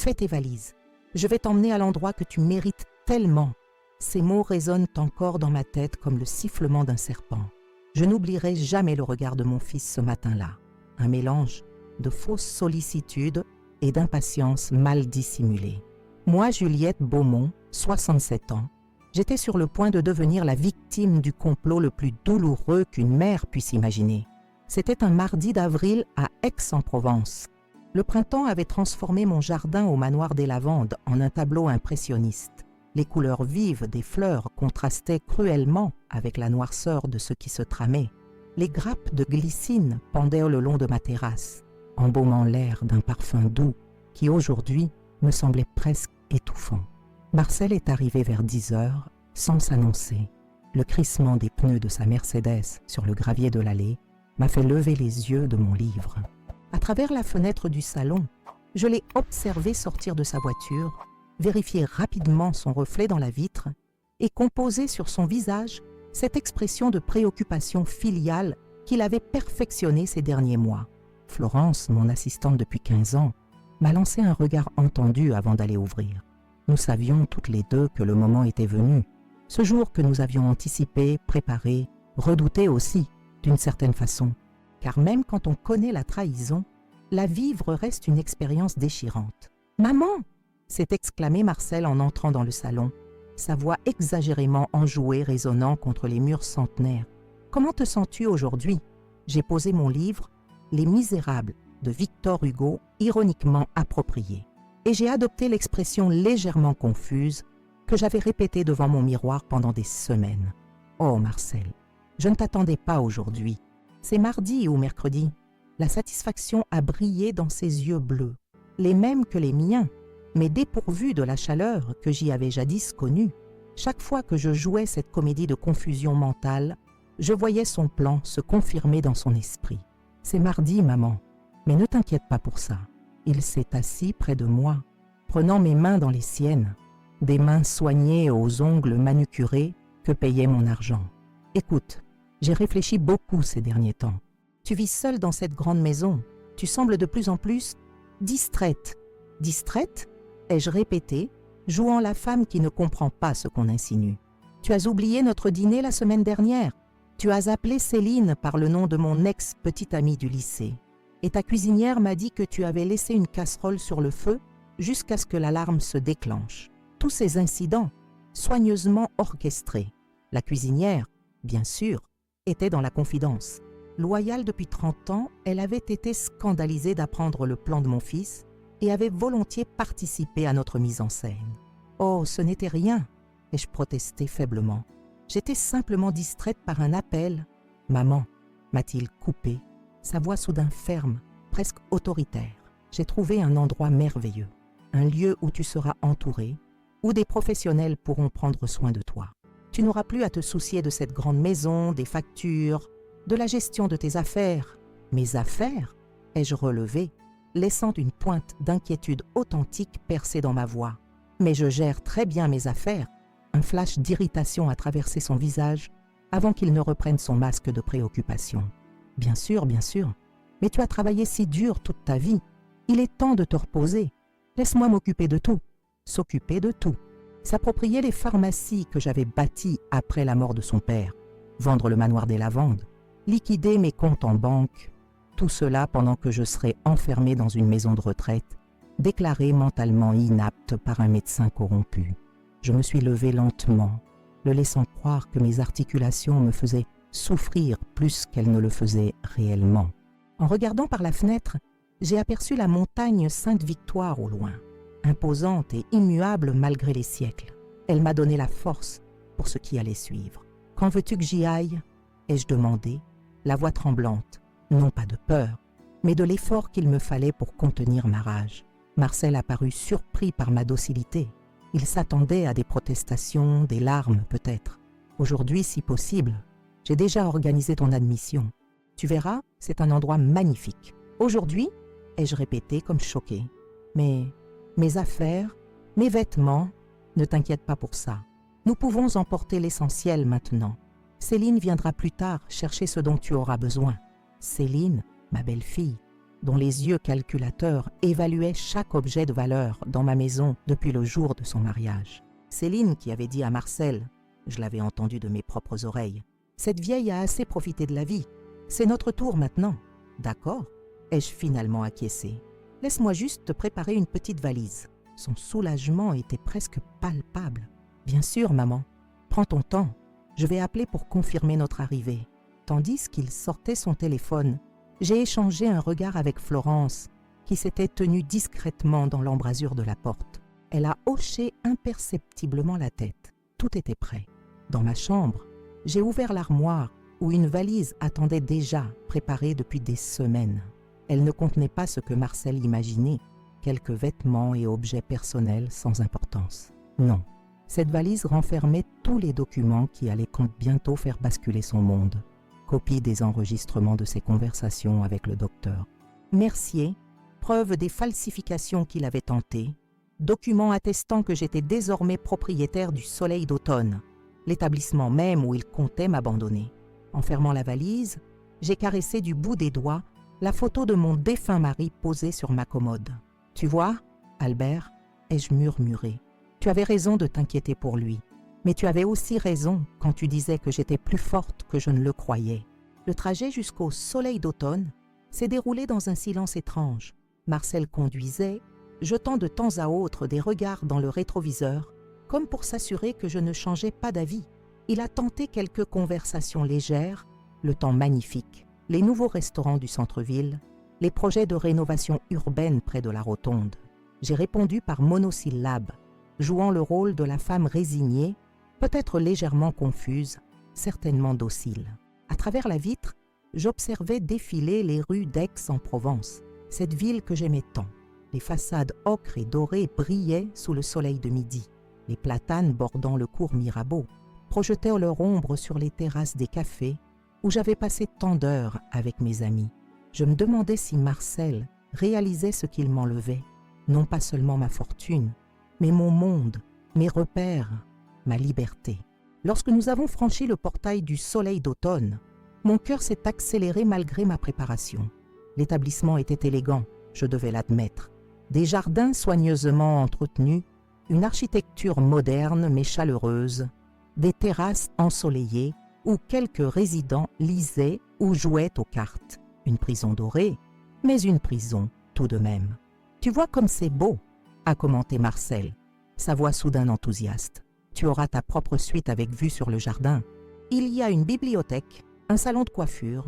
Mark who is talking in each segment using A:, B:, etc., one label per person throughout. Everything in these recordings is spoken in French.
A: fais tes valises. Je vais t'emmener à l'endroit que tu mérites tellement. » Ces mots résonnent encore dans ma tête comme le sifflement d'un serpent. Je n'oublierai jamais le regard de mon fils ce matin-là. Un mélange de fausse sollicitude et d'impatience mal dissimulée. Moi, Juliette Beaumont, 67 ans, j'étais sur le point de devenir la victime du complot le plus douloureux qu'une mère puisse imaginer. C'était un mardi d'avril à Aix-en-Provence. Le printemps avait transformé mon jardin au manoir des Lavandes en un tableau impressionniste. Les couleurs vives des fleurs contrastaient cruellement avec la noirceur de ce qui se tramait. Les grappes de glycine pendaient le long de ma terrasse, embaumant l'air d'un parfum doux qui aujourd'hui me semblait presque étouffant. Marcel est arrivé vers 10 heures sans s'annoncer. Le crissement des pneus de sa Mercedes sur le gravier de l'allée m'a fait lever les yeux de mon livre. À travers la fenêtre du salon, je l'ai observé sortir de sa voiture, vérifier rapidement son reflet dans la vitre et composer sur son visage cette expression de préoccupation filiale qu'il avait perfectionnée ces derniers mois. Florence, mon assistante depuis 15 ans, m'a lancé un regard entendu avant d'aller ouvrir. Nous savions toutes les deux que le moment était venu, ce jour que nous avions anticipé, préparé, redouté aussi, d'une certaine façon. Car même quand on connaît la trahison, la vivre reste une expérience déchirante. « Maman !» s'est exclamé Marcel en entrant dans le salon, sa voix exagérément enjouée résonnant contre les murs centenaires. « Comment te sens-tu aujourd'hui ?» J'ai posé mon livre « Les Misérables » de Victor Hugo, ironiquement approprié. Et j'ai adopté l'expression légèrement confuse que j'avais répétée devant mon miroir pendant des semaines. « Oh Marcel, je ne t'attendais pas aujourd'hui. C'est mardi ou mercredi. » La satisfaction a brillé dans ses yeux bleus, les mêmes que les miens, mais dépourvus de la chaleur que j'y avais jadis connue. Chaque fois que je jouais cette comédie de confusion mentale, je voyais son plan se confirmer dans son esprit. « C'est mardi, maman, mais ne t'inquiète pas pour ça. » Il s'est assis près de moi, prenant mes mains dans les siennes, des mains soignées aux ongles manucurés que payait mon argent. « Écoute, j'ai réfléchi beaucoup ces derniers temps. Tu vis seule dans cette grande maison. Tu sembles de plus en plus distraite. »« Distraite ?» ai-je répété, jouant la femme qui ne comprend pas ce qu'on insinue. « Tu as oublié notre dîner la semaine dernière. Tu as appelé Céline par le nom de mon ex-petite amie du lycée. Et ta cuisinière m'a dit que tu avais laissé une casserole sur le feu jusqu'à ce que l'alarme se déclenche. Tous ces incidents, soigneusement orchestrés. La cuisinière, bien sûr, était dans la confidence. Loyale depuis 30 ans, elle avait été scandalisée d'apprendre le plan de mon fils et avait volontiers participé à notre mise en scène. « Oh, ce n'était rien !» ai-je protesté faiblement. « J'étais simplement distraite par un appel. »« Maman » m'a-t-il coupé, sa voix soudain ferme, presque autoritaire. « J'ai trouvé un endroit merveilleux, un lieu où tu seras entourée, où des professionnels pourront prendre soin de toi. Tu n'auras plus à te soucier de cette grande maison, des factures, de la gestion de tes affaires. »« Mes affaires ?» ai-je relevé, laissant une pointe d'inquiétude authentique percer dans ma voix. « Mais je gère très bien mes affaires. » Un flash d'irritation a traversé son visage avant qu'il ne reprenne son masque de préoccupation. « Bien sûr, mais tu as travaillé si dur toute ta vie. Il est temps de te reposer. Laisse-moi m'occuper de tout. » S'occuper de tout. S'approprier les pharmacies que j'avais bâties après la mort de son père. Vendre le manoir des Lavandes. Liquider mes comptes en banque. Tout cela pendant que je serais enfermé dans une maison de retraite, déclaré mentalement inapte par un médecin corrompu. Je me suis levé lentement, le laissant croire que mes articulations me faisaient souffrir plus qu'elles ne le faisaient réellement. En regardant par la fenêtre, j'ai aperçu la montagne Sainte-Victoire au loin, imposante et immuable malgré les siècles. Elle m'a donné la force pour ce qui allait suivre. « Quand veux-tu que j'y aille ?» ai-je demandé, la voix tremblante, non pas de peur, mais de l'effort qu'il me fallait pour contenir ma rage. Marcel apparut surpris par ma docilité. Il s'attendait à des protestations, des larmes peut-être. « Aujourd'hui, si possible, j'ai déjà organisé ton admission. Tu verras, c'est un endroit magnifique. »« Aujourd'hui ?» ai-je répété comme choqué. « Mais mes affaires, mes vêtements, ne t'inquiète pas pour ça. Nous pouvons emporter l'essentiel maintenant. Céline viendra plus tard chercher ce dont tu auras besoin. » Céline, ma belle-fille, dont les yeux calculateurs évaluaient chaque objet de valeur dans ma maison depuis le jour de son mariage. Céline qui avait dit à Marcel, je l'avais entendu de mes propres oreilles, « Cette vieille a assez profité de la vie. C'est notre tour maintenant. » « D'accord, ai-je finalement acquiescé. « Laisse-moi juste te préparer une petite valise. » Son soulagement était presque palpable. « Bien sûr, maman. Prends ton temps. Je vais appeler pour confirmer notre arrivée. » Tandis qu'il sortait son téléphone, j'ai échangé un regard avec Florence, qui s'était tenue discrètement dans l'embrasure de la porte. Elle a hoché imperceptiblement la tête. Tout était prêt. Dans ma chambre, j'ai ouvert l'armoire où une valise attendait déjà, préparée depuis des semaines. Elle ne contenait pas ce que Marcel imaginait, quelques vêtements et objets personnels sans importance. Non, cette valise renfermait tous les documents qui allaient bientôt faire basculer son monde. Copie des enregistrements de ses conversations avec le docteur. Mercier, preuve des falsifications qu'il avait tentées, documents attestant que j'étais désormais propriétaire du Soleil d'automne, l'établissement même où il comptait m'abandonner. En fermant la valise, j'ai caressé du bout des doigts la photo de mon défunt mari posée sur ma commode. « Tu vois, Albert, ai-je murmuré, tu avais raison de t'inquiéter pour lui, mais tu avais aussi raison quand tu disais que j'étais plus forte que je ne le croyais. » Le trajet jusqu'au Soleil d'automne s'est déroulé dans un silence étrange. Marcel conduisait, jetant de temps à autre des regards dans le rétroviseur, comme pour s'assurer que je ne changeais pas d'avis. Il a tenté quelques conversations légères, le temps magnifique, les nouveaux restaurants du centre-ville, les projets de rénovation urbaine près de la rotonde. J'ai répondu par monosyllabe, jouant le rôle de la femme résignée, peut-être légèrement confuse, certainement docile. À travers la vitre, j'observais défiler les rues d'Aix-en-Provence, cette ville que j'aimais tant. Les façades ocre et dorées brillaient sous le soleil de midi. Les platanes bordant le cours Mirabeau projetaient leur ombre sur les terrasses des cafés où j'avais passé tant d'heures avec mes amis. Je me demandais si Marcel réalisait ce qu'il m'enlevait, non pas seulement ma fortune, mais mon monde, mes repères, ma liberté. Lorsque nous avons franchi le portail du Soleil d'automne, mon cœur s'est accéléré malgré ma préparation. L'établissement était élégant, je devais l'admettre. Des jardins soigneusement entretenus, une architecture moderne mais chaleureuse, des terrasses ensoleillées où quelques résidents lisaient ou jouaient aux cartes. Une prison dorée, mais une prison tout de même. « Tu vois comme c'est beau !» a commenté Marcel, sa voix soudain enthousiaste. « Tu auras ta propre suite avec vue sur le jardin. Il y a une bibliothèque, un salon de coiffure,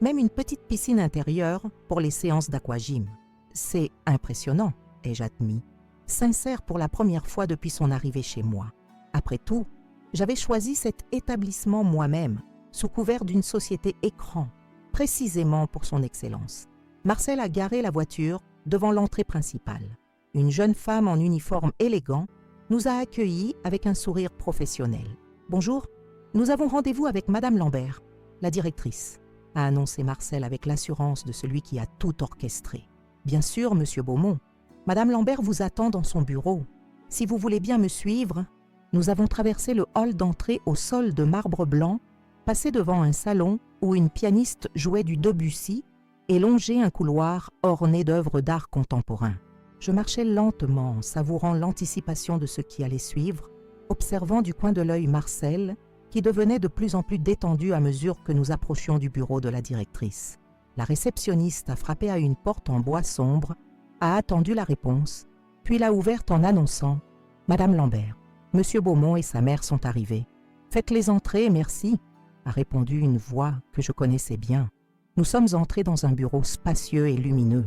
A: même une petite piscine intérieure pour les séances d'aquagym. C'est impressionnant, ai-je admis, sincère pour la première fois depuis son arrivée chez moi. Après tout, j'avais choisi cet établissement moi-même, sous couvert d'une société écran, précisément pour son excellence. Marcel a garé la voiture devant l'entrée principale. Une jeune femme en uniforme élégant nous a accueillis avec un sourire professionnel. « Bonjour, nous avons rendez-vous avec Madame Lambert, la directrice », a annoncé Marcel avec l'assurance de celui qui a tout orchestré. « Bien sûr, Monsieur Beaumont, Madame Lambert vous attend dans son bureau. Si vous voulez bien me suivre… » Nous avons traversé le hall d'entrée au sol de marbre blanc, passé devant un salon où une pianiste jouait du Debussy et longé un couloir orné d'œuvres d'art contemporain. Je marchais lentement, savourant l'anticipation de ce qui allait suivre, observant du coin de l'œil Marcel, qui devenait de plus en plus détendu à mesure que nous approchions du bureau de la directrice. La réceptionniste a frappé à une porte en bois sombre, a attendu la réponse, puis l'a ouverte en annonçant « Madame Lambert, Monsieur Beaumont et sa mère sont arrivés. Faites-les entrer, merci », a répondu une voix que je connaissais bien. Nous sommes entrés dans un bureau spacieux et lumineux.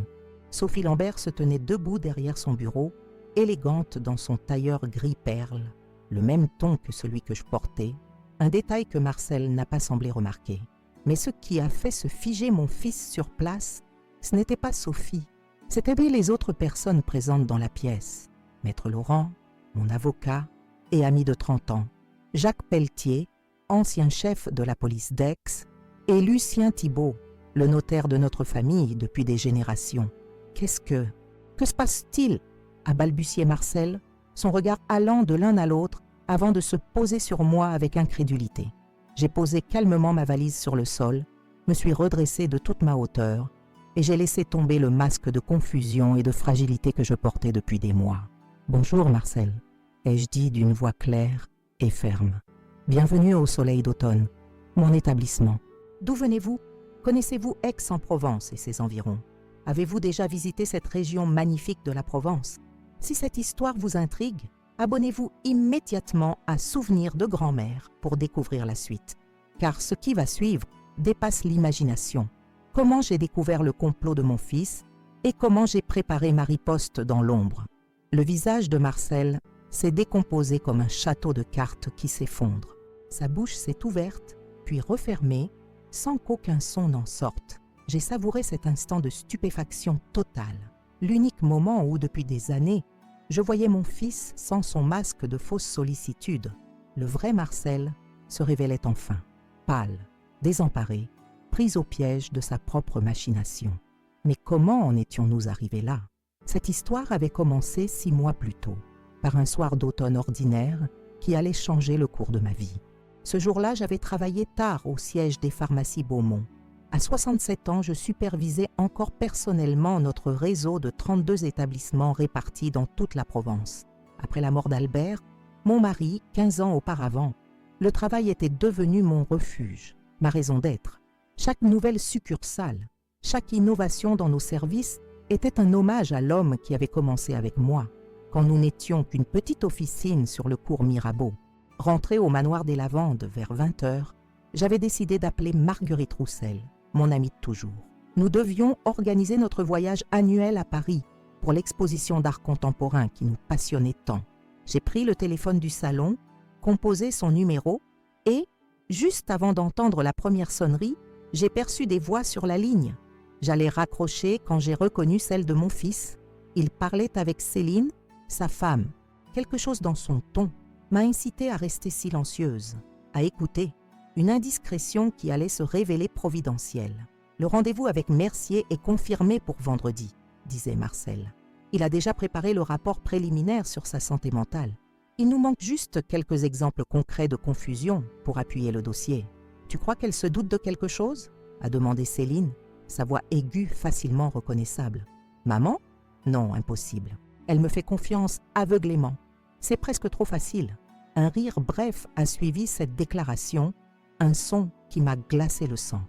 A: Sophie Lambert se tenait debout derrière son bureau, élégante dans son tailleur gris perle, le même ton que celui que je portais, un détail que Marcel n'a pas semblé remarquer. Mais ce qui a fait se figer mon fils sur place, ce n'était pas Sophie, c'étaient les autres personnes présentes dans la pièce. Maître Laurent, mon avocat et ami de 30 ans, Jacques Pelletier, ancien chef de la police d'Aix, et Lucien Thibault, le notaire de notre famille depuis des générations. Que se passe-t-il » a balbutié Marcel, son regard allant de l'un à l'autre avant de se poser sur moi avec incrédulité. J'ai posé calmement ma valise sur le sol, me suis redressé de toute ma hauteur et j'ai laissé tomber le masque de confusion et de fragilité que je portais depuis des mois. « Bonjour Marcel », ai-je dit d'une voix claire et ferme. « Bienvenue au Soleil d'automne, mon établissement. D'où venez-vous? Connaissez-vous Aix-en-Provence et ses environs? Avez-vous déjà visité cette région magnifique de la Provence? Si cette histoire vous intrigue, abonnez-vous immédiatement à Souvenirs de grand-mère pour découvrir la suite. Car ce qui va suivre dépasse l'imagination. Comment j'ai découvert le complot de mon fils et comment j'ai préparé ma riposte dans l'ombre. Le visage de Marcel s'est décomposé comme un château de cartes qui s'effondre. Sa bouche s'est ouverte, puis refermée, sans qu'aucun son n'en sorte. J'ai savouré cet instant de stupéfaction totale, l'unique moment où, depuis des années, je voyais mon fils sans son masque de fausse sollicitude. Le vrai Marcel se révélait enfin, pâle, désemparé, pris au piège de sa propre machination. Mais comment en étions-nous arrivés là? Cette histoire avait commencé 6 mois plus tôt, par un soir d'automne ordinaire qui allait changer le cours de ma vie. Ce jour-là, j'avais travaillé tard au siège des pharmacies Beaumont. À 67 ans, je supervisais encore personnellement notre réseau de 32 établissements répartis dans toute la Provence. Après la mort d'Albert, mon mari, 15 ans auparavant, le travail était devenu mon refuge, ma raison d'être. Chaque nouvelle succursale, chaque innovation dans nos services était un hommage à l'homme qui avait commencé avec moi, quand nous n'étions qu'une petite officine sur le cours Mirabeau. Rentré au manoir des Lavandes vers 20h, j'avais décidé d'appeler Marguerite Roussel, mon amie de toujours. Nous devions organiser notre voyage annuel à Paris pour l'exposition d'art contemporain qui nous passionnait tant. J'ai pris le téléphone du salon, composé son numéro et, juste avant d'entendre la première sonnerie, j'ai perçu des voix sur la ligne. J'allais raccrocher quand j'ai reconnu celle de mon fils. Il parlait avec Céline, sa femme. Quelque chose dans son ton m'a incité à rester silencieuse, à écouter, une indiscrétion qui allait se révéler providentielle. Le rendez-vous avec Mercier est confirmé pour vendredi, disait Marcel. Il a déjà préparé le rapport préliminaire sur sa santé mentale. Il nous manque juste quelques exemples concrets de confusion pour appuyer le dossier. Tu crois qu'elle se doute de quelque chose? A demandé Céline, sa voix aiguë facilement reconnaissable. Maman? Non, impossible. Elle me fait confiance aveuglément. C'est presque trop facile. Un rire bref a suivi cette déclaration, un son qui m'a glacé le sang.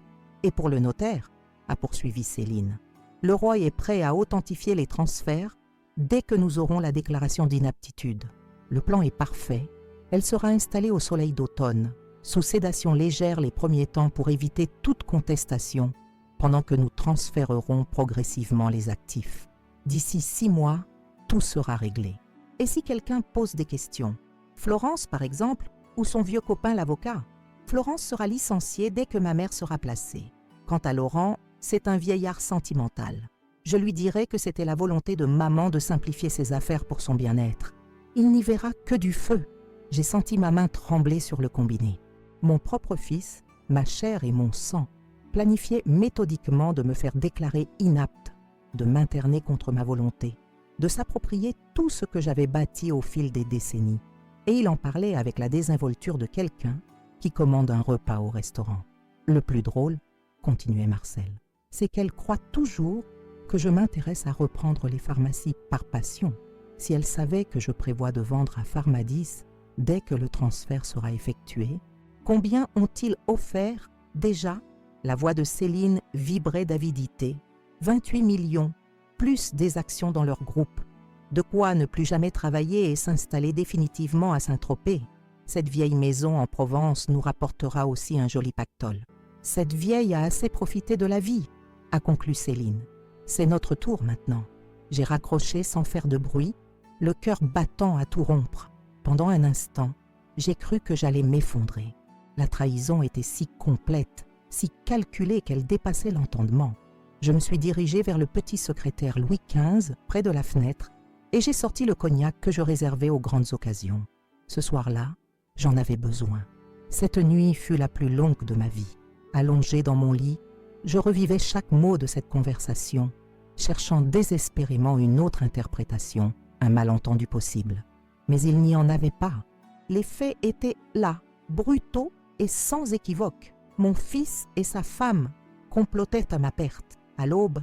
A: Et pour le notaire, a poursuivi Céline, le roi est prêt à authentifier les transferts dès que nous aurons la déclaration d'inaptitude. Le plan est parfait. Elle sera installée au soleil d'automne, sous sédation légère les premiers temps pour éviter toute contestation, pendant que nous transférerons progressivement les actifs. D'ici 6 mois, tout sera réglé. Et si quelqu'un pose des questions? Florence, par exemple, ou son vieux copain l'avocat? Florence sera licenciée dès que ma mère sera placée. Quant à Laurent, c'est un vieillard sentimental. Je lui dirai que c'était la volonté de maman de simplifier ses affaires pour son bien-être. Il n'y verra que du feu. J'ai senti ma main trembler sur le combiné. Mon propre fils, ma chair et mon sang, planifiaient méthodiquement de me faire déclarer inapte, de m'interner contre ma volonté, de s'approprier tout ce que j'avais bâti au fil des décennies. Et il en parlait avec la désinvolture de quelqu'un qui commande un repas au restaurant. Le plus drôle, continuait Marcel, c'est qu'elle croit toujours que je m'intéresse à reprendre les pharmacies par passion. Si elle savait que je prévois de vendre à Pharmadis dès que le transfert sera effectué, combien ont-ils offert déjà? La voix de Céline vibrait d'avidité. 28 millions, plus des actions dans leur groupe. De quoi ne plus jamais travailler et s'installer définitivement à Saint-Tropez. Cette vieille maison en Provence nous rapportera aussi un joli pactole. Cette vieille a assez profité de la vie, a conclu Céline. C'est notre tour maintenant. J'ai raccroché sans faire de bruit, le cœur battant à tout rompre. Pendant un instant, j'ai cru que j'allais m'effondrer. La trahison était si complète, si calculée qu'elle dépassait l'entendement. Je me suis dirigé vers le petit secrétaire Louis XV, près de la fenêtre, et j'ai sorti le cognac que je réservais aux grandes occasions. Ce soir-là, j'en avais besoin. Cette nuit fut la plus longue de ma vie. Allongé dans mon lit, je revivais chaque mot de cette conversation, cherchant désespérément une autre interprétation, un malentendu possible. Mais il n'y en avait pas. Les faits étaient là, brutaux et sans équivoque. Mon fils et sa femme complotaient à ma perte. À l'aube,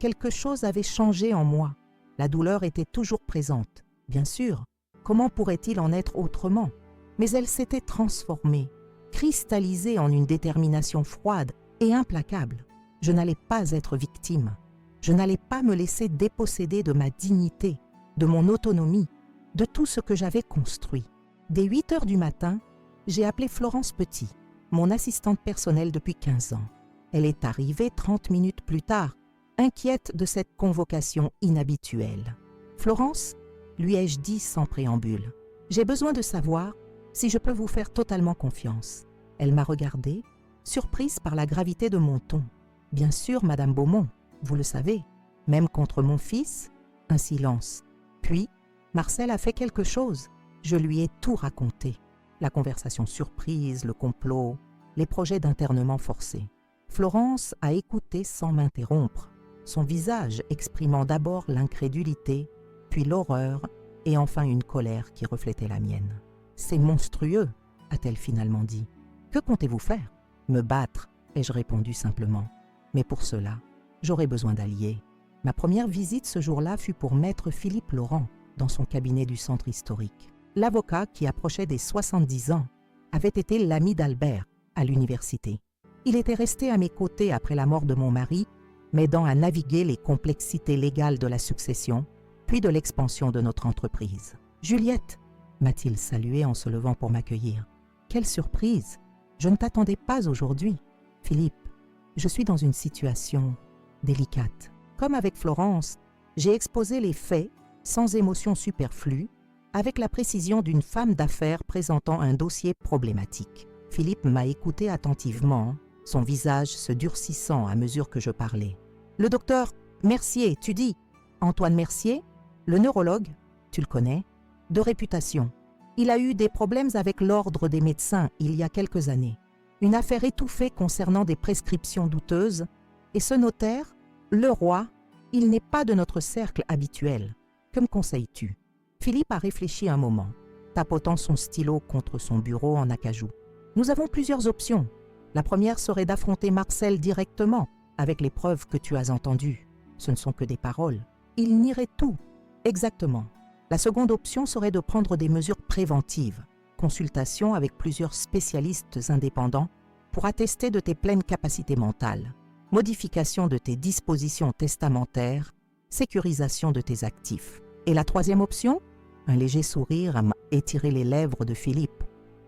A: quelque chose avait changé en moi. La douleur était toujours présente. Bien sûr, comment pourrait-il en être autrement? Mais elle s'était transformée, cristallisée en une détermination froide et implacable. Je n'allais pas être victime. Je n'allais pas me laisser déposséder de ma dignité, de mon autonomie, de tout ce que j'avais construit. Dès 8 heures du matin, j'ai appelé Florence Petit, mon assistante personnelle depuis 15 ans. Elle est arrivée 30 minutes plus tard, inquiète de cette convocation inhabituelle. « Florence, lui ai-je dit sans préambule, j'ai besoin de savoir si je peux vous faire totalement confiance. » Elle m'a regardée, surprise par la gravité de mon ton. « Bien sûr, Madame Beaumont, vous le savez, même contre mon fils, un silence. Puis, Marcel a fait quelque chose. Je lui ai tout raconté. La conversation surprise, le complot, les projets d'internement forcé. Florence a écouté sans m'interrompre, son visage exprimant d'abord l'incrédulité, puis l'horreur et enfin une colère qui reflétait la mienne. « C'est monstrueux », a-t-elle finalement dit. « Que comptez-vous faire ?»« Me battre », ai-je répondu simplement. « Mais pour cela, j'aurais besoin d'alliés. » Ma première visite ce jour-là fut pour maître Philippe Laurent, dans son cabinet du centre historique. L'avocat, qui approchait des 70 ans, avait été l'ami d'Albert à l'université. Il était resté à mes côtés après la mort de mon mari, m'aidant à naviguer les complexités légales de la succession, puis de l'expansion de notre entreprise. « Juliette !» m'a-t-il salué en se levant pour m'accueillir. « Quelle surprise! Je ne t'attendais pas aujourd'hui. Philippe, je suis dans une situation délicate. Comme avec Florence, j'ai exposé les faits sans émotion superflue, avec la précision d'une femme d'affaires présentant un dossier problématique. Philippe m'a écouté attentivement, son visage se durcissant à mesure que je parlais. « Le docteur Mercier, tu dis? Antoine Mercier, le neurologue, tu le connais, de réputation. Il a eu des problèmes avec l'ordre des médecins il y a quelques années. Une affaire étouffée concernant des prescriptions douteuses, et ce notaire, Leroy, il n'est pas de notre cercle habituel. Que me conseilles-tu » Philippe a réfléchi un moment, tapotant son stylo contre son bureau en acajou. « Nous avons plusieurs options. La première serait d'affronter Marcel directement, avec les preuves que tu as entendues. Ce ne sont que des paroles. Il nierait tout. Exactement. La seconde option serait de prendre des mesures préventives, consultation avec plusieurs spécialistes indépendants pour attester de tes pleines capacités mentales, modification de tes dispositions testamentaires, sécurisation de tes actifs. Et la troisième option ? Un léger sourire a étiré les lèvres de Philippe.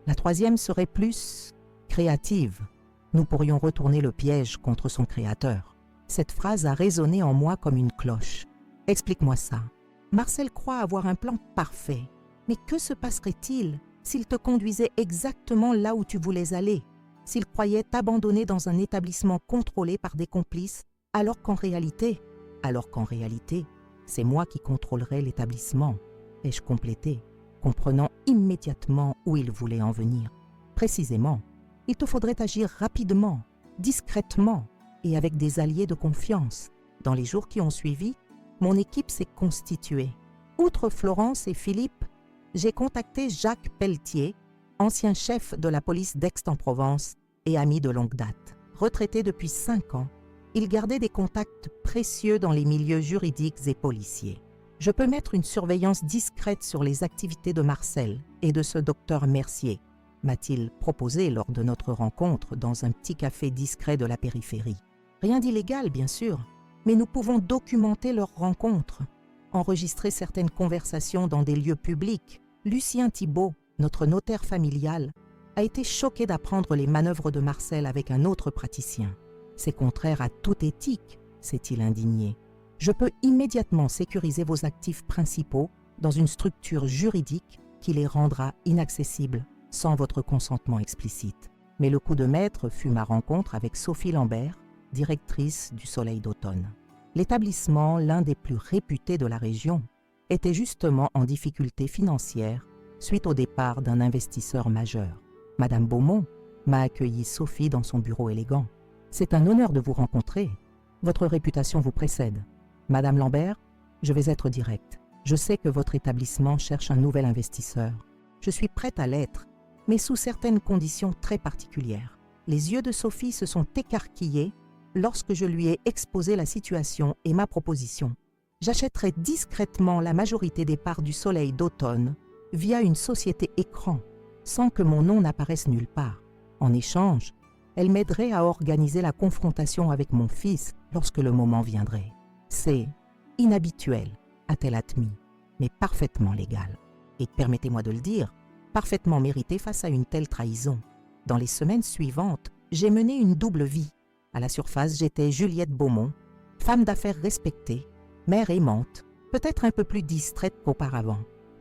A: La troisième serait plus créative. Nous pourrions retourner le piège contre son créateur. Cette phrase a résonné en moi comme une cloche. Explique-moi ça. Marcel croit avoir un plan parfait. Mais que se passerait-il s'il te conduisait exactement là où tu voulais aller, s'il croyait t'abandonner dans un établissement contrôlé par des complices, alors qu'en réalité, c'est moi qui contrôlerais l'établissement, ai-je complété, comprenant immédiatement où il voulait en venir. Précisément, il te faudrait agir rapidement, discrètement et avec des alliés de confiance. Dans les jours qui ont suivi, mon équipe s'est constituée. Outre Florence et Philippe, j'ai contacté Jacques Pelletier, ancien chef de la police d'Aix-en-Provence et ami de longue date. Retraité depuis 5 ans, il gardait des contacts précieux dans les milieux juridiques et policiers. Je peux mettre une surveillance discrète sur les activités de Marcel et de ce docteur Mercier, m'a-t-il proposé lors de notre rencontre dans un petit café discret de la périphérie. Rien d'illégal, bien sûr, mais nous pouvons documenter leurs rencontres, enregistrer certaines conversations dans des lieux publics. Lucien Thibault, notre notaire familial, a été choqué d'apprendre les manœuvres de Marcel avec un autre praticien. C'est contraire à toute éthique, s'est-il indigné. Je peux immédiatement sécuriser vos actifs principaux dans une structure juridique qui les rendra inaccessibles sans votre consentement explicite. Mais le coup de maître fut ma rencontre avec Sophie Lambert, directrice du Soleil d'automne. L'établissement, l'un des plus réputés de la région, était justement en difficulté financière suite au départ d'un investisseur majeur. Madame Beaumont m'a accueilli Sophie dans son bureau élégant. « C'est un honneur de vous rencontrer. Votre réputation vous précède. Madame Lambert, je vais être directe. Je sais que votre établissement cherche un nouvel investisseur. Je suis prête à l'être, mais sous certaines conditions très particulières. » Les yeux de Sophie se sont écarquillés lorsque je lui ai exposé la situation et ma proposition. J'achèterai discrètement la majorité des parts du Soleil d'automne via une société écran, sans que mon nom n'apparaisse nulle part. En échange, elle m'aiderait à organiser la confrontation avec mon fils lorsque le moment viendrait. C'est inhabituel, a-t-elle admis, mais parfaitement légal. Et permettez-moi de le dire, parfaitement mérité face à une telle trahison. Dans les semaines suivantes, j'ai mené une double vie. À la surface, j'étais Juliette Beaumont, femme d'affaires respectée, mère aimante, peut-être un peu plus distraite qu'auparavant.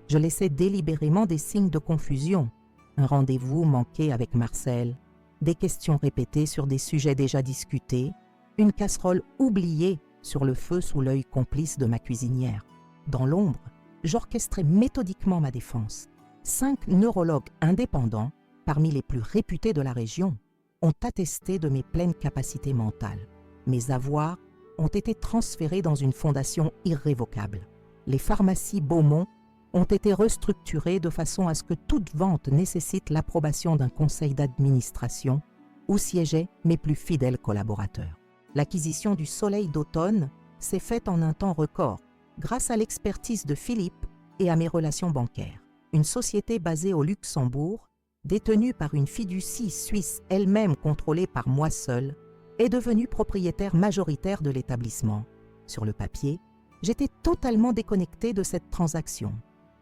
A: Je laissais délibérément des signes de confusion, un rendez-vous manqué avec Marcel, des questions répétées sur des sujets déjà discutés, une casserole oubliée sur le feu sous l'œil complice de ma cuisinière. Dans l'ombre, j'orchestrais méthodiquement ma défense. 5 neurologues indépendants, parmi les plus réputés de la région, ont attesté de mes pleines capacités mentales. Mes avoirs ont été transférés dans une fondation irrévocable. Les pharmacies Beaumont ont été restructurées de façon à ce que toute vente nécessite l'approbation d'un conseil d'administration où siégeaient mes plus fidèles collaborateurs. L'acquisition du Soleil d'automne s'est faite en un temps record grâce à l'expertise de Philippe et à mes relations bancaires. Une société basée au Luxembourg, détenue par une fiducie suisse elle-même contrôlée par moi seul, est devenue propriétaire majoritaire de l'établissement. Sur le papier, j'étais totalement déconnecté de cette transaction.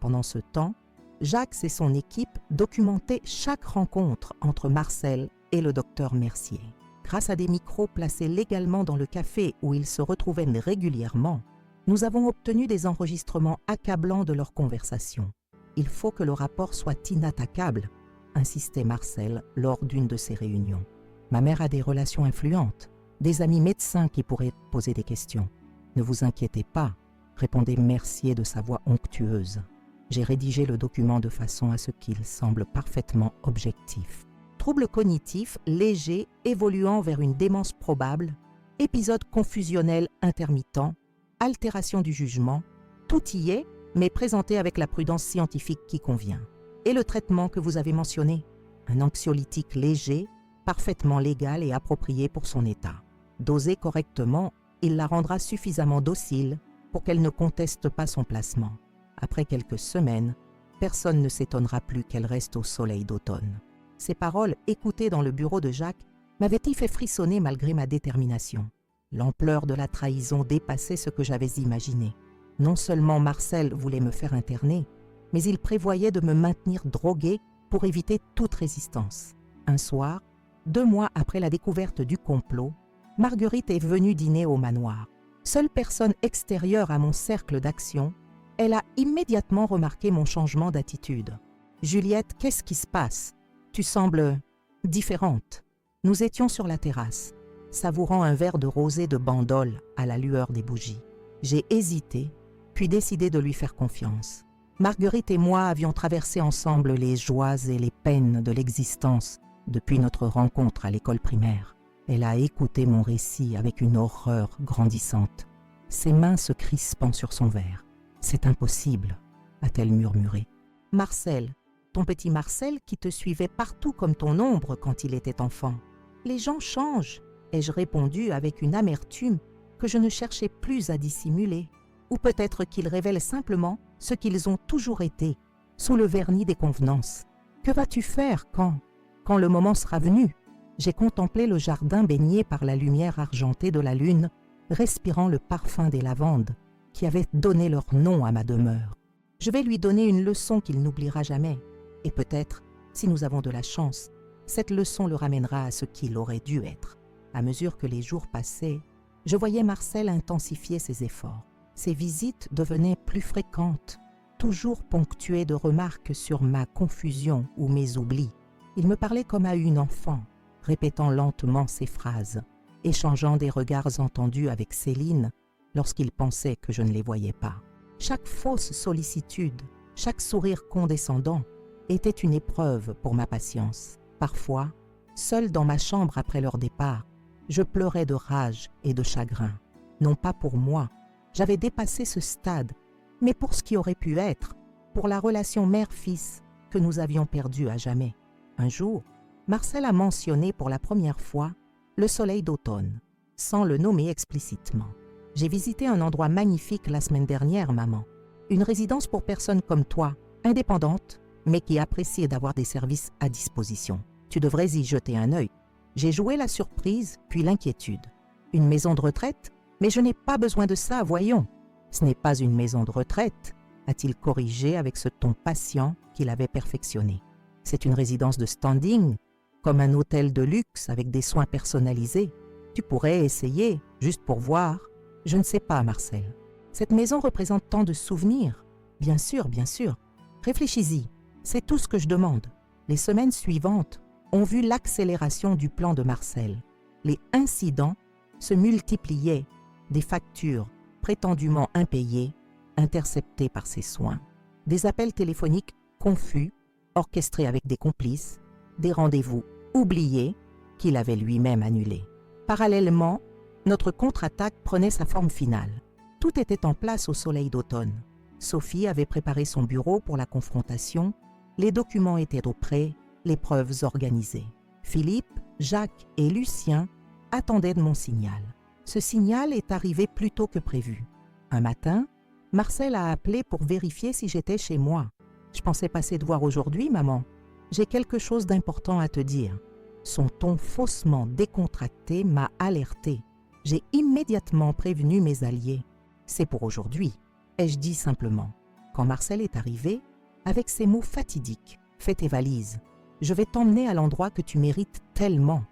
A: Pendant ce temps, Jacques et son équipe documentaient chaque rencontre entre Marcel et le docteur Mercier. Grâce à des micros placés légalement dans le café où ils se retrouvaient régulièrement, nous avons obtenu des enregistrements accablants de leurs conversations. Il faut que le rapport soit inattaquable, insistait Marcel lors d'une de ces réunions. Ma mère a des relations influentes, des amis médecins qui pourraient poser des questions. Ne vous inquiétez pas, répondait Mercier de sa voix onctueuse. J'ai rédigé le document de façon à ce qu'il semble parfaitement objectif. Troubles cognitifs légers évoluant vers une démence probable, épisode confusionnel intermittent, altération du jugement, tout y est, mais présenté avec la prudence scientifique qui convient. Et le traitement que vous avez mentionné, un anxiolytique léger, parfaitement légal et approprié pour son état. Dosé correctement, il la rendra suffisamment docile pour qu'elle ne conteste pas son placement. Après quelques semaines, personne ne s'étonnera plus qu'elle reste au Soleil d'automne. Ces paroles, écoutées dans le bureau de Jacques, m'avaient fait frissonner malgré ma détermination. L'ampleur de la trahison dépassait ce que j'avais imaginé. Non seulement Marcel voulait me faire interner, mais il prévoyait de me maintenir drogué pour éviter toute résistance. Un soir, 2 mois après la découverte du complot, Marguerite est venue dîner au manoir. Seule personne extérieure à mon cercle d'action, elle a immédiatement remarqué mon changement d'attitude. « Juliette, qu'est-ce qui se passe? Tu sembles différente. » Nous étions sur la terrasse, savourant un verre de rosé de Bandol à la lueur des bougies. J'ai hésité, puis décidé de lui faire confiance. Marguerite et moi avions traversé ensemble les joies et les peines de l'existence depuis notre rencontre à l'école primaire. Elle a écouté mon récit avec une horreur grandissante, ses mains se crispant sur son verre. « C'est impossible », a-t-elle murmuré. « Marcel, ton petit Marcel qui te suivait partout comme ton ombre quand il était enfant. Les gens changent, ai-je répondu avec une amertume que je ne cherchais plus à dissimuler. Ou peut-être qu'ils révèlent simplement ce qu'ils ont toujours été, sous le vernis des convenances. Que vas-tu faire quand le moment sera venu? J'ai contemplé le jardin baigné par la lumière argentée de la lune, respirant le parfum des lavandes qui avaient donné leur nom à ma demeure. Je vais lui donner une leçon qu'il n'oubliera jamais. Et peut-être, si nous avons de la chance, cette leçon le ramènera à ce qu'il aurait dû être. À mesure que les jours passaient, je voyais Marcel intensifier ses efforts. Ses visites devenaient plus fréquentes, toujours ponctuées de remarques sur ma confusion ou mes oublis. Il me parlait comme à une enfant, répétant lentement ses phrases, échangeant des regards entendus avec Céline lorsqu'il pensait que je ne les voyais pas. Chaque fausse sollicitude, chaque sourire condescendant était une épreuve pour ma patience. Parfois, seul dans ma chambre après leur départ, je pleurais de rage et de chagrin. Non pas pour moi, j'avais dépassé ce stade, mais pour ce qui aurait pu être, pour la relation mère-fils que nous avions perdue à jamais. Un jour, Marcel a mentionné pour la première fois le Soleil d'automne. sans le nommer explicitement. J'ai visité un endroit magnifique la semaine dernière, maman. Une résidence pour personnes comme toi, indépendante, mais qui apprécie d'avoir des services à disposition. Tu devrais y jeter un œil. J'ai joué la surprise, puis l'inquiétude. Une maison de retraite? Mais je n'ai pas besoin de ça, voyons. Ce n'est pas une maison de retraite, a-t-il corrigé avec ce ton patient qu'il avait perfectionné. C'est une résidence de standing, comme un hôtel de luxe avec des soins personnalisés. Tu pourrais essayer, juste pour voir. Je ne sais pas, Marcel. Cette maison représente tant de souvenirs. Bien sûr, bien sûr. Réfléchis-y. C'est tout ce que je demande. Les semaines suivantes ont vu l'accélération du plan de Marcel. Les incidents se multipliaient, des factures prétendument impayées, interceptées par ses soins, des appels téléphoniques confus, orchestrés avec des complices, des rendez-vous oubliés qu'il avait lui-même annulés. Parallèlement, notre contre-attaque prenait sa forme finale. Tout était en place au soleil d'automne. Sophie avait préparé son bureau pour la confrontation, les documents étaient au prêt, les preuves organisées. Philippe, Jacques et Lucien attendaient de mon signal. Ce signal est arrivé plus tôt que prévu. Un matin, Marcel a appelé pour vérifier si j'étais chez moi. « Je pensais passer te voir aujourd'hui, maman. J'ai quelque chose d'important à te dire. » Son ton faussement décontracté m'a alerté. J'ai immédiatement prévenu mes alliés. « C'est pour aujourd'hui », ai-je dit simplement. Quand Marcel est arrivé, avec ces mots fatidiques, « Fais tes valises. Je vais t'emmener à l'endroit que tu mérites tellement. »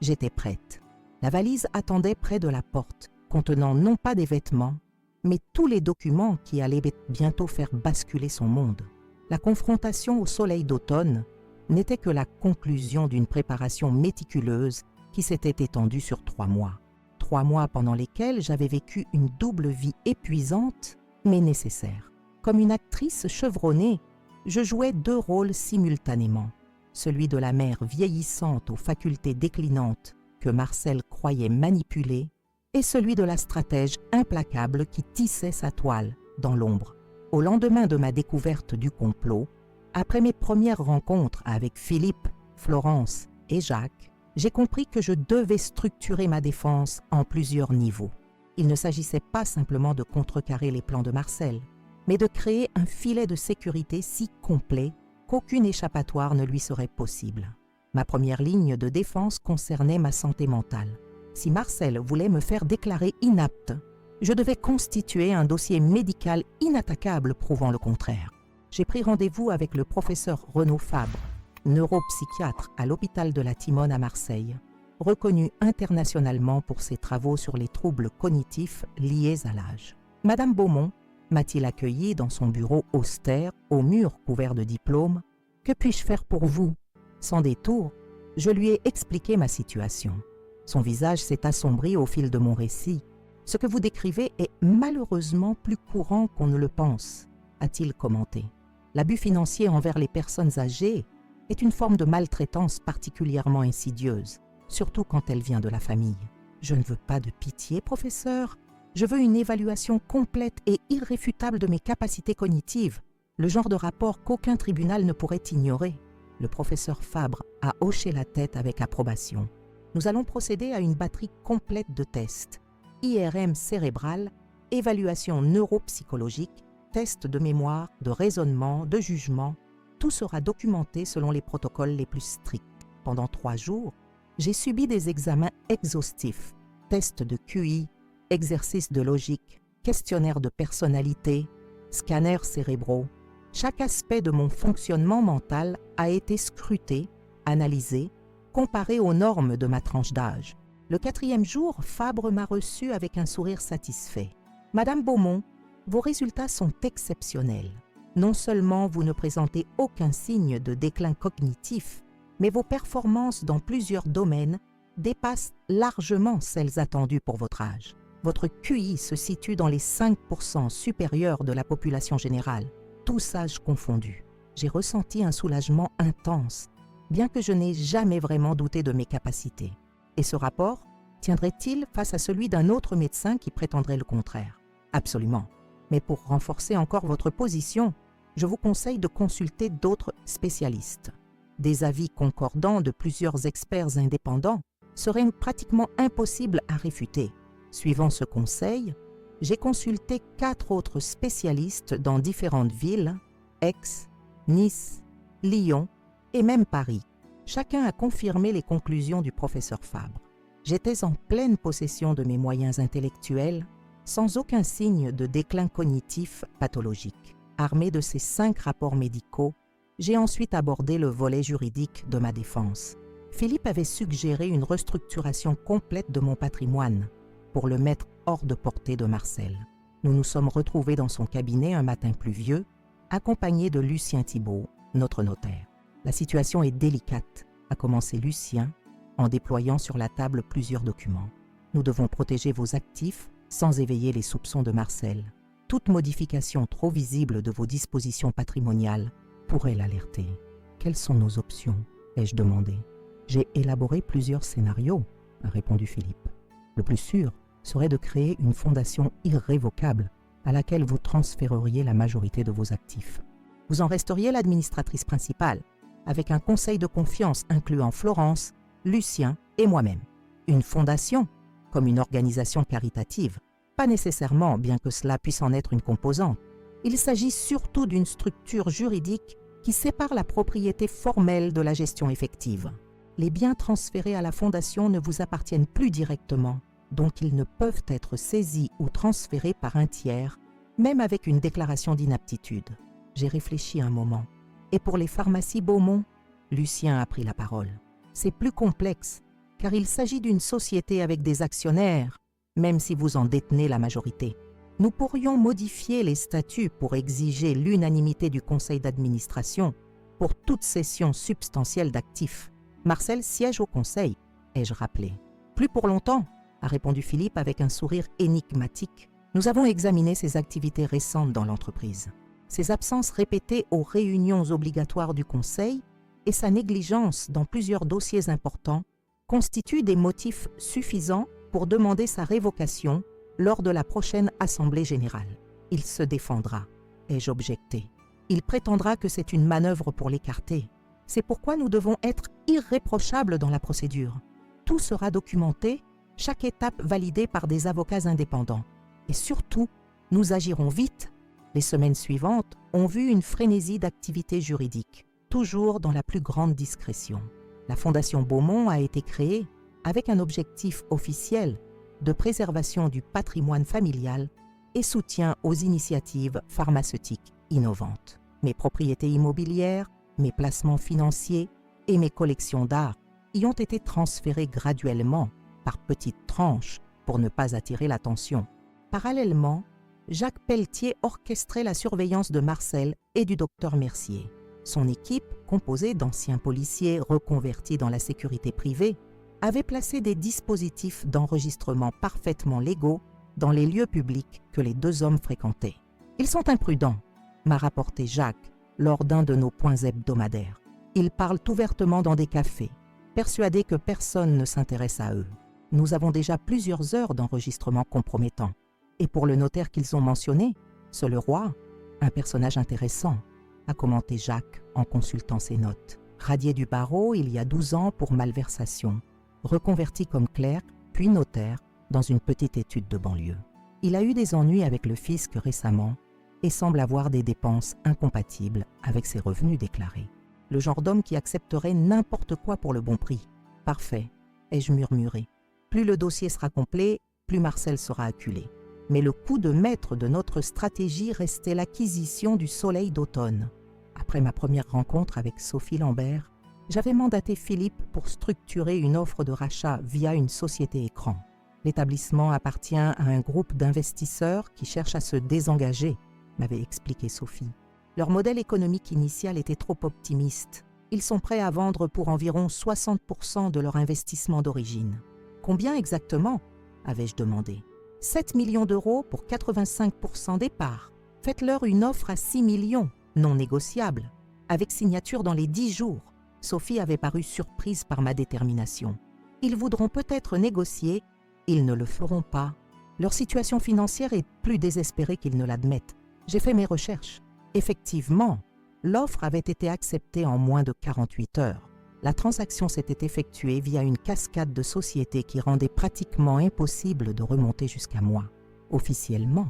A: J'étais prête. La valise attendait près de la porte, contenant non pas des vêtements, mais tous les documents qui allaient bientôt faire basculer son monde. La confrontation au soleil d'automne n'était que la conclusion d'une préparation méticuleuse qui s'était étendue sur 3 mois. 3 mois pendant lesquels j'avais vécu une double vie épuisante, mais nécessaire. Comme une actrice chevronnée, je jouais 2 rôles simultanément. Celui de la mère vieillissante aux facultés déclinantes que Marcel croyait manipuler, et celui de la stratège implacable qui tissait sa toile dans l'ombre. Au lendemain de ma découverte du complot, après mes premières rencontres avec Philippe, Florence et Jacques, j'ai compris que je devais structurer ma défense en plusieurs niveaux. Il ne s'agissait pas simplement de contrecarrer les plans de Marcel, mais de créer un filet de sécurité si complet qu'aucune échappatoire ne lui serait possible. Ma première ligne de défense concernait ma santé mentale. Si Marcel voulait me faire déclarer inapte, je devais constituer un dossier médical inattaquable prouvant le contraire. J'ai pris rendez-vous avec le professeur Renaud Fabre, neuropsychiatre à l'hôpital de la Timone à Marseille, reconnu internationalement pour ses travaux sur les troubles cognitifs liés à l'âge. Madame Beaumont m'a-t-il accueilli dans son bureau austère, aux murs couverts de diplômes. « Que puis-je faire pour vous ?» Sans détour, je lui ai expliqué ma situation. Son visage s'est assombri au fil de mon récit. « Ce que vous décrivez est malheureusement plus courant qu'on ne le pense », a-t-il commenté. L'abus financier envers les personnes âgées est une forme de maltraitance particulièrement insidieuse, surtout quand elle vient de la famille. « Je ne veux pas de pitié, professeur. Je veux une évaluation complète et irréfutable de mes capacités cognitives, le genre de rapport qu'aucun tribunal ne pourrait ignorer. » Le professeur Fabre a hoché la tête avec approbation. Nous allons procéder à une batterie complète de tests. IRM cérébral, évaluation neuropsychologique, tests de mémoire, de raisonnement, de jugement. Tout sera documenté selon les protocoles les plus stricts. Pendant 3 jours, j'ai subi des examens exhaustifs, tests de QI, exercices de logique, questionnaires de personnalité, scanners cérébraux. Chaque aspect de mon fonctionnement mental a été scruté, analysé, comparé aux normes de ma tranche d'âge. Le 4e jour, Fabre m'a reçu avec un sourire satisfait. « Madame Beaumont, vos résultats sont exceptionnels. Non seulement vous ne présentez aucun signe de déclin cognitif, mais vos performances dans plusieurs domaines dépassent largement celles attendues pour votre âge. Votre QI se situe dans les 5% supérieurs de la population générale, tous âges confondus. J'ai ressenti un soulagement intense, bien que je n'ai jamais vraiment douté de mes capacités. Et ce rapport tiendrait-il face à celui d'un autre médecin qui prétendrait le contraire? Absolument. Mais pour renforcer encore votre position, je vous conseille de consulter d'autres spécialistes. Des avis concordants de plusieurs experts indépendants serait pratiquement impossible à réfuter. Suivant ce conseil, j'ai consulté 4 autres spécialistes dans différentes villes, Aix, Nice, Lyon et même Paris. Chacun a confirmé les conclusions du professeur Fabre. J'étais en pleine possession de mes moyens intellectuels, sans aucun signe de déclin cognitif pathologique. Armé de ces 5 rapports médicaux, j'ai ensuite abordé le volet juridique de ma défense. Philippe avait suggéré une restructuration complète de mon patrimoine pour le mettre hors de portée de Marcel. Nous nous sommes retrouvés dans son cabinet un matin pluvieux, accompagnés de Lucien Thibault, notre notaire. La situation est délicate, a commencé Lucien, en déployant sur la table plusieurs documents. Nous devons protéger vos actifs sans éveiller les soupçons de Marcel. Toute modification trop visible de vos dispositions patrimoniales pourrait l'alerter. Quelles sont nos options ? Ai-je demandé. J'ai élaboré plusieurs scénarios, a répondu Philippe. Le plus sûr serait de créer une fondation irrévocable à laquelle vous transféreriez la majorité de vos actifs. Vous en resteriez l'administratrice principale, avec un conseil de confiance incluant Florence, Lucien et moi-même. Une fondation, comme une organisation caritative, pas nécessairement, bien que cela puisse en être une composante. Il s'agit surtout d'une structure juridique qui sépare la propriété formelle de la gestion effective. Les biens transférés à la fondation ne vous appartiennent plus directement, donc ils ne peuvent être saisis ou transférés par un tiers, même avec une déclaration d'inaptitude. J'ai réfléchi un moment. Et pour les pharmacies Beaumont, Lucien a pris la parole. C'est plus complexe, car il s'agit d'une société avec des actionnaires, même si vous en détenez la majorité. Nous pourrions modifier les statuts pour exiger l'unanimité du conseil d'administration pour toute cession substantielle d'actifs. Marcel siège au conseil, ai-je rappelé. Plus pour longtemps, a répondu Philippe avec un sourire énigmatique. Nous avons examiné ses activités récentes dans l'entreprise. Ses absences répétées aux réunions obligatoires du conseil et sa négligence dans plusieurs dossiers importants constituent des motifs suffisants pour demander sa révocation lors de la prochaine Assemblée générale. Il se défendra, ai-je objecté. Il prétendra que c'est une manœuvre pour l'écarter. C'est pourquoi nous devons être irréprochables dans la procédure. Tout sera documenté, chaque étape validée par des avocats indépendants. Et surtout, nous agirons vite. Les semaines suivantes ont vu une frénésie d'activités juridiques, toujours dans la plus grande discrétion. La Fondation Beaumont a été créée avec un objectif officiel de préservation du patrimoine familial et soutien aux initiatives pharmaceutiques innovantes. Mes propriétés immobilières, mes placements financiers et mes collections d'art y ont été transférés graduellement par petites tranches pour ne pas attirer l'attention. Parallèlement, Jacques Pelletier orchestrait la surveillance de Marcel et du docteur Mercier. Son équipe, composée d'anciens policiers reconvertis dans la sécurité privée, avait placé des dispositifs d'enregistrement parfaitement légaux dans les lieux publics que les 2 hommes fréquentaient. « Ils sont imprudents », m'a rapporté Jacques lors d'un de nos points hebdomadaires. Ils parlent ouvertement dans des cafés, persuadés que personne ne s'intéresse à eux. Nous avons déjà plusieurs heures d'enregistrement compromettants. Et pour le notaire qu'ils ont mentionné, c'est le roi, un personnage intéressant, a commenté Jacques en consultant ses notes. Radié du barreau il y a 12 ans pour malversation, reconverti comme clerc, puis notaire, dans une petite étude de banlieue. Il a eu des ennuis avec le fisc récemment et semble avoir des dépenses incompatibles avec ses revenus déclarés. Le genre d'homme qui accepterait n'importe quoi pour le bon prix. Parfait, ai-je murmuré. Plus le dossier sera complet, plus Marcel sera acculé. Mais le coup de maître de notre stratégie restait l'acquisition du Soleil d'automne. Après ma première rencontre avec Sophie Lambert, j'avais mandaté Philippe pour structurer une offre de rachat via une société écran. L'établissement appartient à un groupe d'investisseurs qui cherchent à se désengager, m'avait expliqué Sophie. Leur modèle économique initial était trop optimiste. Ils sont prêts à vendre pour environ 60% de leur investissement d'origine. Combien exactement ? Avais-je demandé. 7 millions d'euros pour 85% des parts. Faites-leur une offre à 6 millions, non négociable, avec signature dans les 10 jours. Sophie avait paru surprise par ma détermination. Ils voudront peut-être négocier, ils ne le feront pas. Leur situation financière est plus désespérée qu'ils ne l'admettent. J'ai fait mes recherches. Effectivement, l'offre avait été acceptée en moins de 48 heures. La transaction s'était effectuée via une cascade de sociétés qui rendait pratiquement impossible de remonter jusqu'à moi. Officiellement,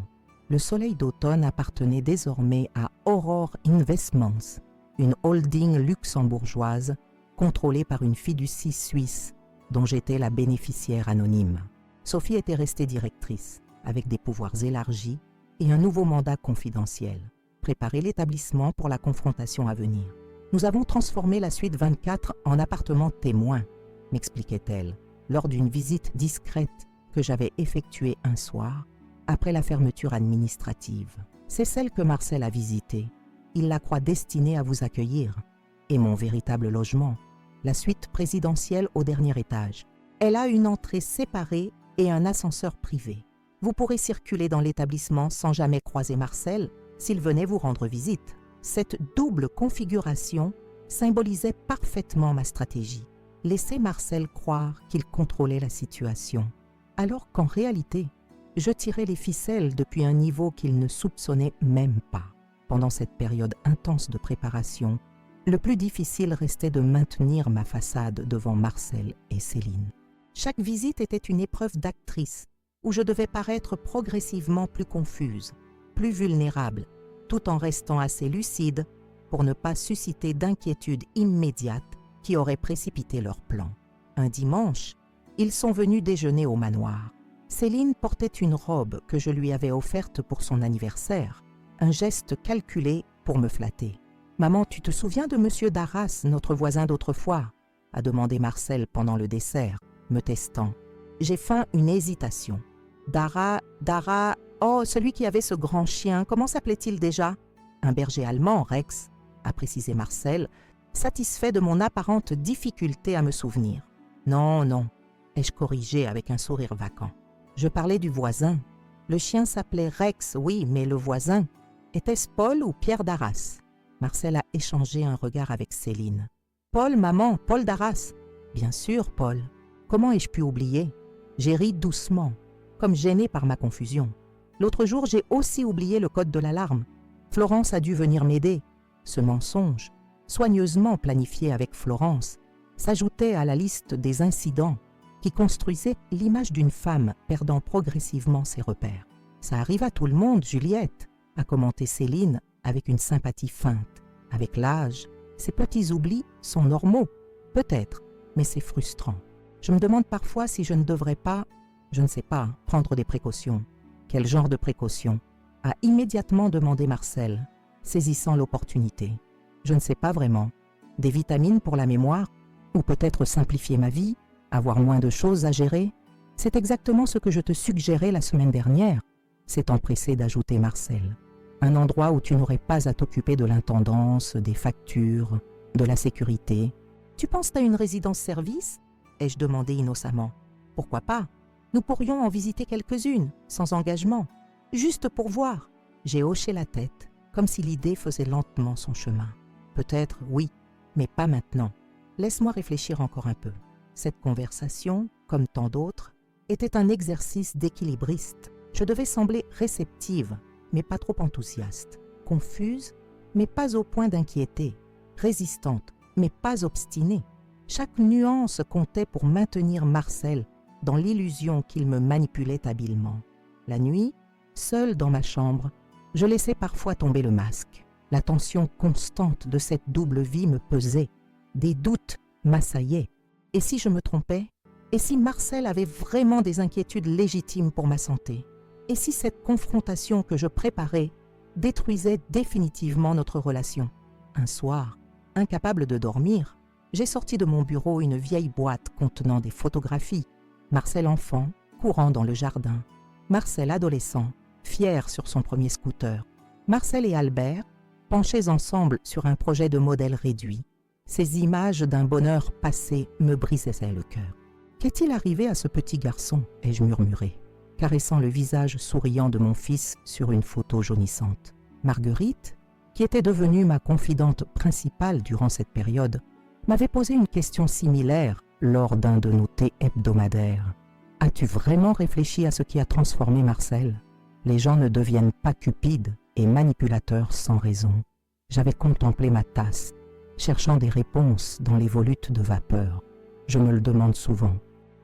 A: le Soleil d'automne appartenait désormais à Aurore Investments, une holding luxembourgeoise contrôlée par une fiducie suisse dont j'étais la bénéficiaire anonyme. Sophie était restée directrice, avec des pouvoirs élargis et un nouveau mandat confidentiel, préparer l'établissement pour la confrontation à venir. Nous avons transformé la suite 24 en appartement témoin, m'expliquait-elle, lors d'une visite discrète que j'avais effectuée un soir, après la fermeture administrative. C'est celle que Marcel a visitée. Il la croit destinée à vous accueillir. Et mon véritable logement, la suite présidentielle au dernier étage. Elle a une entrée séparée et un ascenseur privé. Vous pourrez circuler dans l'établissement sans jamais croiser Marcel s'il venait vous rendre visite. Cette double configuration symbolisait parfaitement ma stratégie. Laisser Marcel croire qu'il contrôlait la situation, alors qu'en réalité, je tirais les ficelles depuis un niveau qu'il ne soupçonnait même pas. Pendant cette période intense de préparation, le plus difficile restait de maintenir ma façade devant Marcel et Céline. Chaque visite était une épreuve d'actrice, où je devais paraître progressivement plus confuse, plus vulnérable, tout en restant assez lucide pour ne pas susciter d'inquiétude immédiate qui aurait précipité leur plan. Un dimanche, ils sont venus déjeuner au manoir. Céline portait une robe que je lui avais offerte pour son anniversaire, un geste calculé pour me flatter. « Maman, tu te souviens de Monsieur Darras, notre voisin d'autrefois ?» a demandé Marcel pendant le dessert, me testant. J'ai feint une hésitation. « Dara, oh, celui qui avait ce grand chien, comment s'appelait-il déjà ?»« Un berger allemand, Rex », a précisé Marcel, satisfait de mon apparente difficulté à me souvenir. « Non, » ai-je corrigé avec un sourire vacant. Je parlais du voisin. Le chien s'appelait Rex, oui, mais le voisin, était-ce Paul ou Pierre Darras? Marcel a échangé un regard avec Céline. « Paul, maman, Paul Darras. »« Bien sûr, Paul. Comment ai-je pu oublier ?» J'ai ri doucement, comme gênée par ma confusion. L'autre jour, j'ai aussi oublié le code de l'alarme. Florence a dû venir m'aider. Ce mensonge, soigneusement planifié avec Florence, s'ajoutait à la liste des incidents qui construisaient l'image d'une femme perdant progressivement ses repères. « Ça arrive à tout le monde, Juliette », a commenté Céline avec une sympathie feinte. Avec l'âge, ces petits oublis sont normaux, peut-être, mais c'est frustrant. Je me demande parfois si je ne devrais pas, je ne sais pas, prendre des précautions. Quel genre de précautions? A immédiatement demandé Marcel, saisissant l'opportunité. Je ne sais pas vraiment. Des vitamines pour la mémoire? Ou peut-être simplifier ma vie? Avoir moins de choses à gérer? C'est exactement ce que je te suggérais la semaine dernière, s'est empressé d'ajouter Marcel. Un endroit où tu n'aurais pas à t'occuper de l'intendance, des factures, de la sécurité. Tu penses à une résidence-service? Ai-je demandé innocemment. Pourquoi pas? Nous pourrions en visiter quelques-unes, sans engagement, juste pour voir. J'ai hoché la tête, comme si l'idée faisait lentement son chemin. Peut-être, oui, mais pas maintenant. Laisse-moi réfléchir encore un peu. Cette conversation, comme tant d'autres, était un exercice d'équilibriste. Je devais sembler réceptive, mais pas trop enthousiaste, confuse, mais pas au point d'inquiéter, résistante, mais pas obstinée. Chaque nuance comptait pour maintenir Marcel dans l'illusion qu'il me manipulait habilement. La nuit, seule dans ma chambre, je laissais parfois tomber le masque. La tension constante de cette double vie me pesait. Des doutes m'assaillaient. Et si je me trompais? Et si Marcel avait vraiment des inquiétudes légitimes pour ma santé? Et si cette confrontation que je préparais détruisait définitivement notre relation? Un soir, incapable de dormir, j'ai sorti de mon bureau une vieille boîte contenant des photographies. Marcel enfant, courant dans le jardin. Marcel adolescent, fier sur son premier scooter. Marcel et Albert, penchés ensemble sur un projet de modèle réduit. Ces images d'un bonheur passé me brisaient le cœur. Qu'est-il arrivé à ce petit garçon? Ai-je murmuré, caressant le visage souriant de mon fils sur une photo jaunissante. Marguerite, qui était devenue ma confidente principale durant cette période, m'avait posé une question similaire lors d'un de nos thés hebdomadaires. « As-tu vraiment réfléchi à ce qui a transformé Marcel? Les gens ne deviennent pas cupides et manipulateurs sans raison. » J'avais contemplé ma tasse, cherchant des réponses dans les volutes de vapeur. Je me le demande souvent.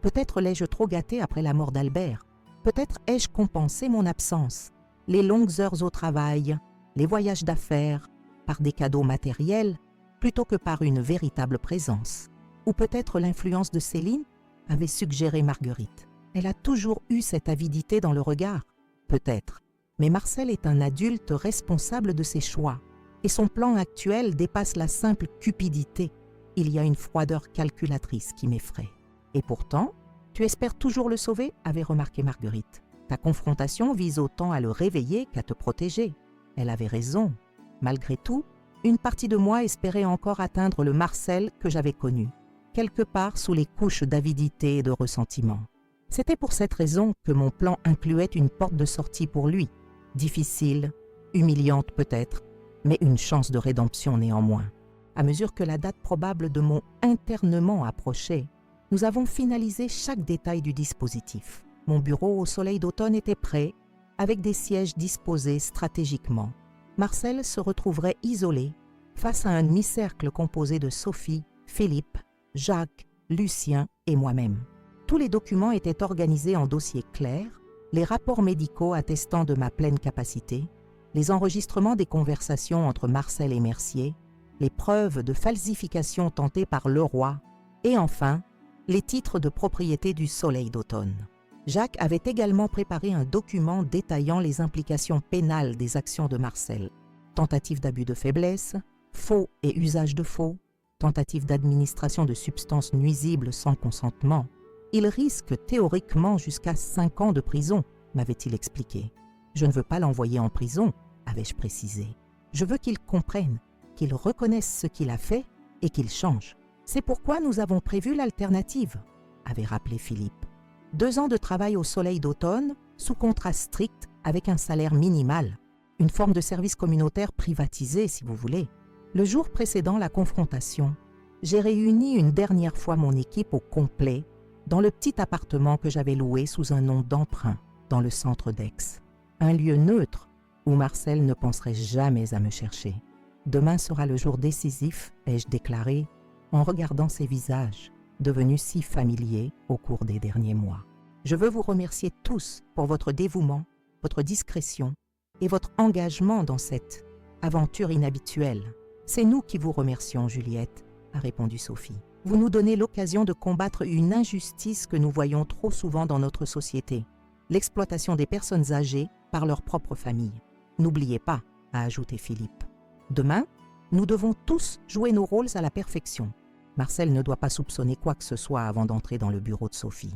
A: Peut-être l'ai-je trop gâté après la mort d'Albert. Peut-être ai-je compensé mon absence, les longues heures au travail, les voyages d'affaires, par des cadeaux matériels, plutôt que par une véritable présence. Ou peut-être l'influence de Céline avait suggéré Marguerite. Elle a toujours eu cette avidité dans le regard. Peut-être. Mais Marcel est un adulte responsable de ses choix. Et son plan actuel dépasse la simple cupidité. Il y a une froideur calculatrice qui m'effraie. Et pourtant, tu espères toujours le sauver, avait remarqué Marguerite. Ta confrontation vise autant à le réveiller qu'à te protéger. Elle avait raison. Malgré tout, une partie de moi espérait encore atteindre le Marcel que j'avais connu, quelque part sous les couches d'avidité et de ressentiment. C'était pour cette raison que mon plan incluait une porte de sortie pour lui, difficile, humiliante peut-être, mais une chance de rédemption néanmoins. À mesure que la date probable de mon internement approchait, nous avons finalisé chaque détail du dispositif. Mon bureau au soleil d'automne était prêt, avec des sièges disposés stratégiquement. Marcel se retrouverait isolé face à un demi-cercle composé de Sophie, Philippe, Jacques, Lucien et moi-même. Tous les documents étaient organisés en dossiers clairs, les rapports médicaux attestant de ma pleine capacité, les enregistrements des conversations entre Marcel et Mercier, les preuves de falsification tentées par Leroy et enfin, les titres de propriété du soleil d'automne. Jacques avait également préparé un document détaillant les implications pénales des actions de Marcel. Tentative d'abus de faiblesse, faux et usage de faux, tentative d'administration de substances nuisibles sans consentement. Il risque théoriquement jusqu'à 5 ans de prison, m'avait-il expliqué. Je ne veux pas l'envoyer en prison, avais-je précisé. Je veux qu'il comprenne, qu'il reconnaisse ce qu'il a fait et qu'il change. C'est pourquoi nous avons prévu l'alternative, avait rappelé Philippe. 2 ans de travail au soleil d'automne, sous contrat strict, avec un salaire minimal. Une forme de service communautaire privatisé, si vous voulez. Le jour précédant la confrontation, j'ai réuni une dernière fois mon équipe au complet dans le petit appartement que j'avais loué sous un nom d'emprunt dans le centre d'Aix. Un lieu neutre où Marcel ne penserait jamais à me chercher. Demain sera le jour décisif, ai-je déclaré, en regardant ces visages, devenus si familiers au cours des derniers mois. Je veux vous remercier tous pour votre dévouement, votre discrétion et votre engagement dans cette aventure inhabituelle. C'est nous qui vous remercions, Juliette, a répondu Sophie. Vous nous donnez l'occasion de combattre une injustice que nous voyons trop souvent dans notre société, l'exploitation des personnes âgées par leur propre famille. N'oubliez pas, a ajouté Philippe. Demain, nous devons tous jouer nos rôles à la perfection. Marcel ne doit pas soupçonner quoi que ce soit avant d'entrer dans le bureau de Sophie.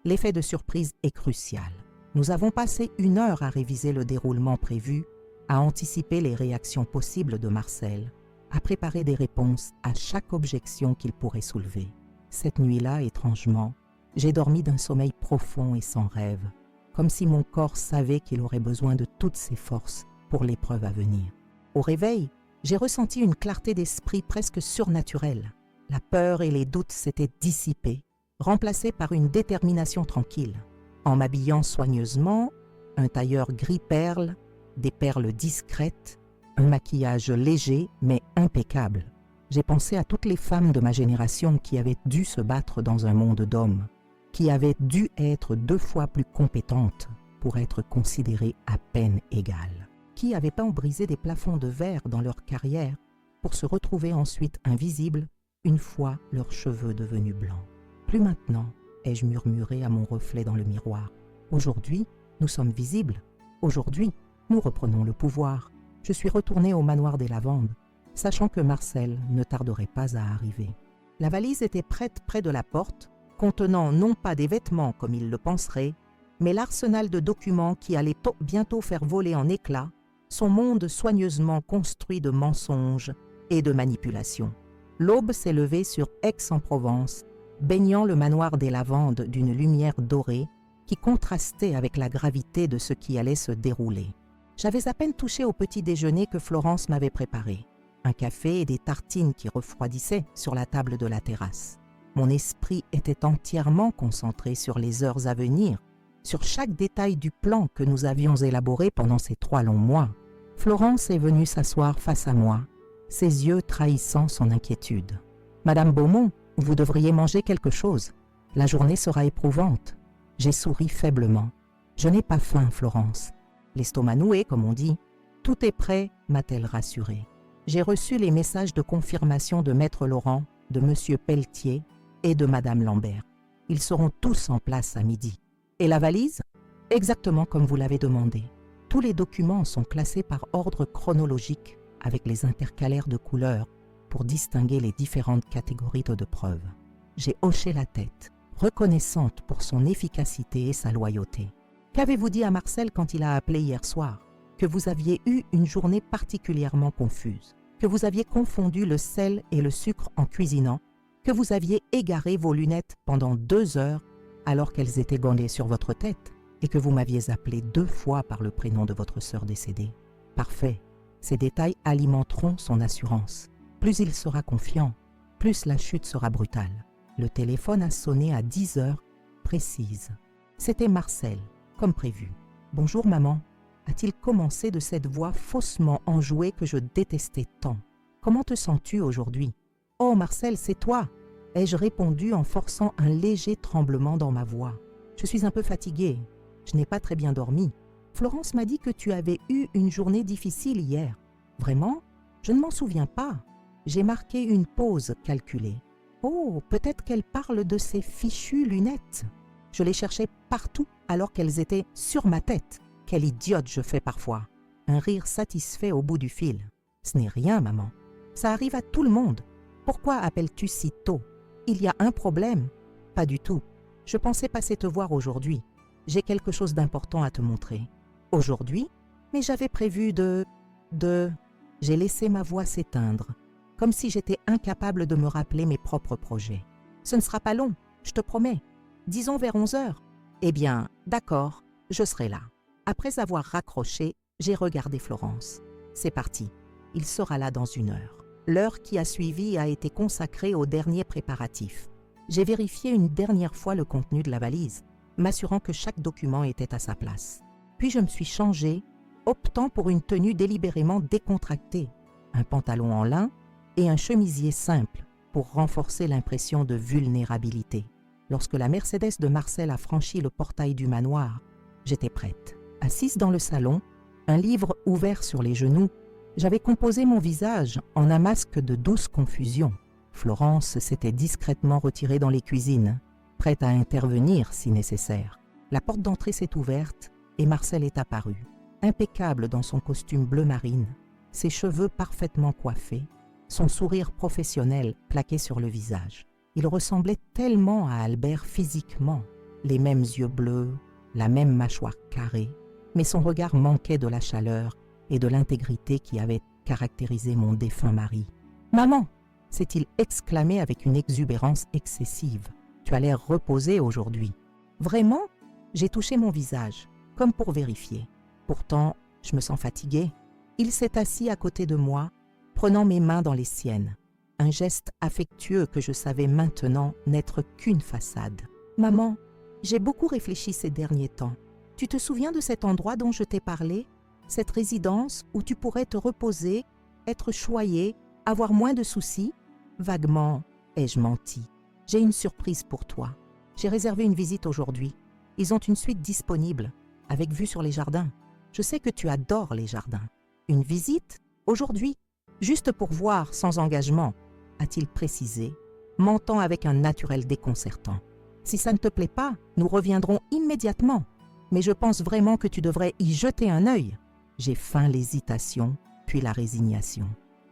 A: L'effet de surprise est crucial. Nous avons passé 1 heure à réviser le déroulement prévu, à anticiper les réactions possibles de Marcel, à préparer des réponses à chaque objection qu'il pourrait soulever. Cette nuit-là, étrangement, j'ai dormi d'un sommeil profond et sans rêve, comme si mon corps savait qu'il aurait besoin de toutes ses forces pour l'épreuve à venir. Au réveil, j'ai ressenti une clarté d'esprit presque surnaturelle. La peur et les doutes s'étaient dissipés, remplacés par une détermination tranquille. En m'habillant soigneusement, un tailleur gris perle, des perles discrètes, un maquillage léger mais impeccable. J'ai pensé à toutes les femmes de ma génération qui avaient dû se battre dans un monde d'hommes, qui avaient dû être 2 fois plus compétentes pour être considérées à peine égales, qui avaient pas brisé des plafonds de verre dans leur carrière pour se retrouver ensuite invisibles une fois leurs cheveux devenus blancs. Plus maintenant, ai-je murmuré à mon reflet dans le miroir. Aujourd'hui, nous sommes visibles. Aujourd'hui, nous reprenons le pouvoir. Je suis retournée au manoir des Lavandes, sachant que Marcel ne tarderait pas à arriver. La valise était prête près de la porte, contenant non pas des vêtements comme il le penserait, mais l'arsenal de documents qui allait bientôt faire voler en éclats son monde soigneusement construit de mensonges et de manipulations. L'aube s'est levée sur Aix-en-Provence, baignant le manoir des Lavandes d'une lumière dorée qui contrastait avec la gravité de ce qui allait se dérouler. J'avais à peine touché au petit déjeuner que Florence m'avait préparé. Un café et des tartines qui refroidissaient sur la table de la terrasse. Mon esprit était entièrement concentré sur les heures à venir, sur chaque détail du plan que nous avions élaboré pendant ces 3 longs mois. Florence est venue s'asseoir face à moi ses yeux trahissant son inquiétude. « Madame Beaumont, vous devriez manger quelque chose. La journée sera éprouvante. » J'ai souri faiblement. « Je n'ai pas faim, Florence. L'estomac noué, comme on dit. »« Tout est prêt, m'a-t-elle rassurée. J'ai reçu les messages de confirmation de Maître Laurent, de Monsieur Pelletier et de Madame Lambert. Ils seront tous en place à midi. Et la valise ? Exactement comme vous l'avez demandé. Tous les documents sont classés par ordre chronologique avec les intercalaires de couleurs pour distinguer les différentes catégories de preuves. J'ai hoché la tête, reconnaissante pour son efficacité et sa loyauté. Qu'avez-vous dit à Marcel quand il a appelé hier soir ? Que vous aviez eu une journée particulièrement confuse, que vous aviez confondu le sel et le sucre en cuisinant, que vous aviez égaré vos lunettes pendant 2 heures alors qu'elles étaient gondées sur votre tête et que vous m'aviez appelé 2 fois par le prénom de votre sœur décédée. Parfait. Ces détails alimenteront son assurance. Plus il sera confiant, plus la chute sera brutale. Le téléphone a sonné à 10 heures précises. C'était Marcel, comme prévu. « Bonjour maman », a-t-il commencé de cette voix faussement enjouée que je détestais tant. « Comment te sens-tu aujourd'hui ?»« Oh Marcel, c'est toi !» ai-je répondu en forçant un léger tremblement dans ma voix. « Je suis un peu fatiguée. Je n'ai pas très bien dormi. Florence m'a dit que tu avais eu une journée difficile hier. Vraiment ? Je ne m'en souviens pas. J'ai marqué une pause calculée. Oh, peut-être qu'elle parle de ces fichues lunettes. Je les cherchais partout alors qu'elles étaient sur ma tête. Quelle idiote je fais parfois. » Un rire satisfait au bout du fil. « Ce n'est rien, maman. Ça arrive à tout le monde. Pourquoi appelles-tu si tôt ? Il y a un problème ? » « Pas du tout. Je pensais passer te voir aujourd'hui. J'ai quelque chose d'important à te montrer. »« Aujourd'hui ? Mais j'avais prévu de... » J'ai laissé ma voix s'éteindre, comme si j'étais incapable de me rappeler mes propres projets. « Ce ne sera pas long, je te promets. Disons vers 11 heures. »« Eh bien, d'accord, je serai là. » Après avoir raccroché, j'ai regardé Florence. C'est parti. Il sera là dans 1 heure. L'heure qui a suivi a été consacrée aux derniers préparatifs. J'ai vérifié une dernière fois le contenu de la valise, m'assurant que chaque document était à sa place. Puis je me suis changée, optant pour une tenue délibérément décontractée, un pantalon en lin et un chemisier simple pour renforcer l'impression de vulnérabilité. Lorsque la Mercedes de Marcel a franchi le portail du manoir, j'étais prête. Assise dans le salon, un livre ouvert sur les genoux, j'avais composé mon visage en un masque de douce confusion. Florence s'était discrètement retirée dans les cuisines, prête à intervenir si nécessaire. La porte d'entrée s'est ouverte et Marcel est apparu, impeccable dans son costume bleu marine, ses cheveux parfaitement coiffés, son sourire professionnel plaqué sur le visage. Il ressemblait tellement à Albert physiquement, les mêmes yeux bleus, la même mâchoire carrée, mais son regard manquait de la chaleur et de l'intégrité qui avait caractérisé mon défunt mari. « Maman !» s'est-il exclamé avec une exubérance excessive. « Tu as l'air reposée aujourd'hui. »« Vraiment ?» J'ai touché mon visage, comme pour vérifier. Pourtant, je me sens fatiguée. Il s'est assis à côté de moi, prenant mes mains dans les siennes. Un geste affectueux que je savais maintenant n'être qu'une façade. « Maman, j'ai beaucoup réfléchi ces derniers temps. Tu te souviens de cet endroit dont je t'ai parlé ? Cette résidence où tu pourrais te reposer, être choyée, avoir moins de soucis ? Vaguement, ai-je menti. J'ai une surprise pour toi. J'ai réservé une visite aujourd'hui. Ils ont une suite disponible, avec vue sur les jardins. Je sais que tu adores les jardins. Une visite ? Aujourd'hui ? Juste pour voir, sans engagement, a-t-il précisé, mentant avec un naturel déconcertant. Si ça ne te plaît pas, nous reviendrons immédiatement. Mais je pense vraiment que tu devrais y jeter un œil. J'ai feint l'hésitation, puis la résignation.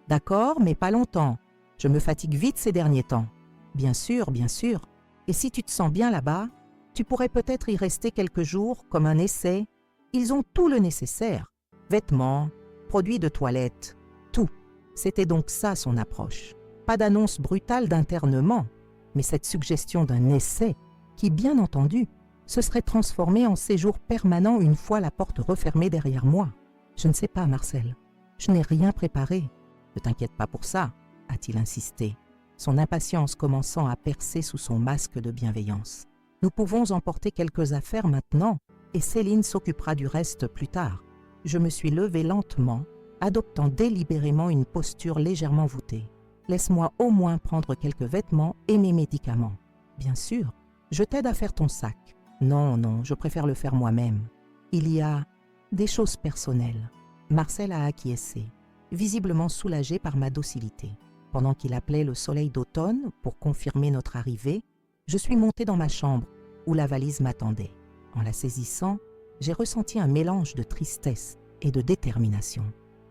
A: D'accord, mais pas longtemps. Je me fatigue vite ces derniers temps. Bien sûr, bien sûr. Et si tu te sens bien là-bas, tu pourrais peut-être y rester quelques jours comme un essai. Ils ont tout le nécessaire. Vêtements, produits de toilette, tout. C'était donc ça son approche. Pas d'annonce brutale d'internement, mais cette suggestion d'un essai qui, bien entendu, se serait transformé en séjour permanent une fois la porte refermée derrière moi. Je ne sais pas, Marcel. Je n'ai rien préparé. Ne t'inquiète pas pour ça, a-t-il insisté, son impatience commençant à percer sous son masque de bienveillance. Nous pouvons emporter quelques affaires maintenant et Céline s'occupera du reste plus tard. Je me suis levée lentement, adoptant délibérément une posture légèrement voûtée. « Laisse-moi au moins prendre quelques vêtements et mes médicaments. »« Bien sûr, je t'aide à faire ton sac. »« Non, non, je préfère le faire moi-même. Il y a des choses personnelles. » Marcel a acquiescé, visiblement soulagé par ma docilité. Pendant qu'il appelait le soleil d'automne pour confirmer notre arrivée, je suis montée dans ma chambre où la valise m'attendait. En la saisissant, j'ai ressenti un mélange de tristesse et de détermination.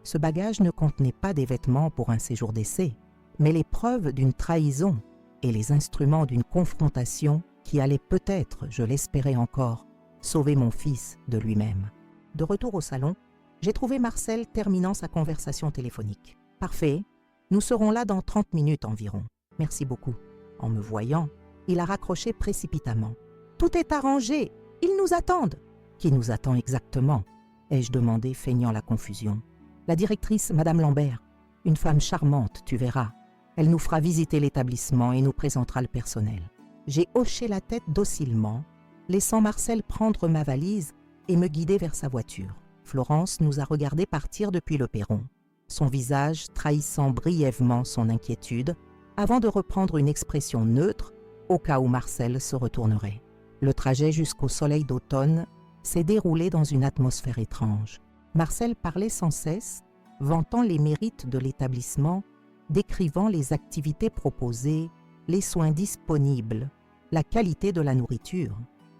A: Ce bagage ne contenait pas des vêtements pour un séjour d'essai, mais les preuves d'une trahison et les instruments d'une confrontation qui allait peut-être, je l'espérais encore, sauver mon fils de lui-même. De retour au salon, j'ai trouvé Marcel terminant sa conversation téléphonique. « Parfait, nous serons là dans 30 minutes environ. Merci beaucoup. » En me voyant, il a raccroché précipitamment. « Tout est arrangé, ils nous attendent. »« Qui nous attend exactement ?» ai-je demandé, feignant la confusion. « La directrice, Madame Lambert. Une femme charmante, tu verras. Elle nous fera visiter l'établissement et nous présentera le personnel. » J'ai hoché la tête docilement, laissant Marcel prendre ma valise et me guider vers sa voiture. Florence nous a regardés partir depuis le perron, son visage trahissant brièvement son inquiétude, avant de reprendre une expression neutre au cas où Marcel se retournerait. Le trajet jusqu'au soleil d'automne s'est déroulé dans une atmosphère étrange. Marcel parlait sans cesse, vantant les mérites de l'établissement, décrivant les activités proposées, les soins disponibles, la qualité de la nourriture.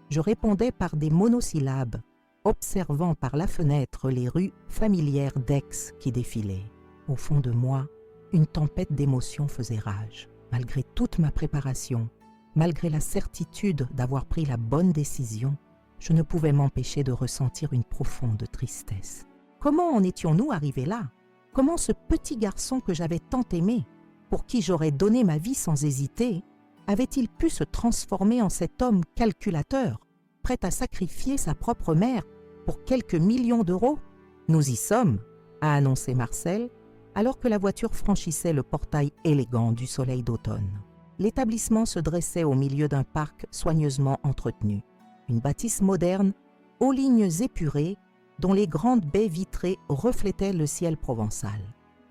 A: Je répondais par des monosyllabes, observant par la fenêtre les rues familières d'Aix qui défilaient. Au fond de moi, une tempête d'émotions faisait rage. Malgré toute ma préparation, malgré la certitude d'avoir pris la bonne décision, je ne pouvais m'empêcher de ressentir une profonde tristesse. Comment en étions-nous arrivés là? Comment ce petit garçon que j'avais tant aimé, pour qui j'aurais donné ma vie sans hésiter, avait-il pu se transformer en cet homme calculateur, prêt à sacrifier sa propre mère pour quelques millions d'euros? Nous y sommes, a annoncé Marcel, alors que la voiture franchissait le portail élégant du soleil d'automne. L'établissement se dressait au milieu d'un parc soigneusement entretenu. Une bâtisse moderne, aux lignes épurées, dont les grandes baies vitrées reflétaient le ciel provençal.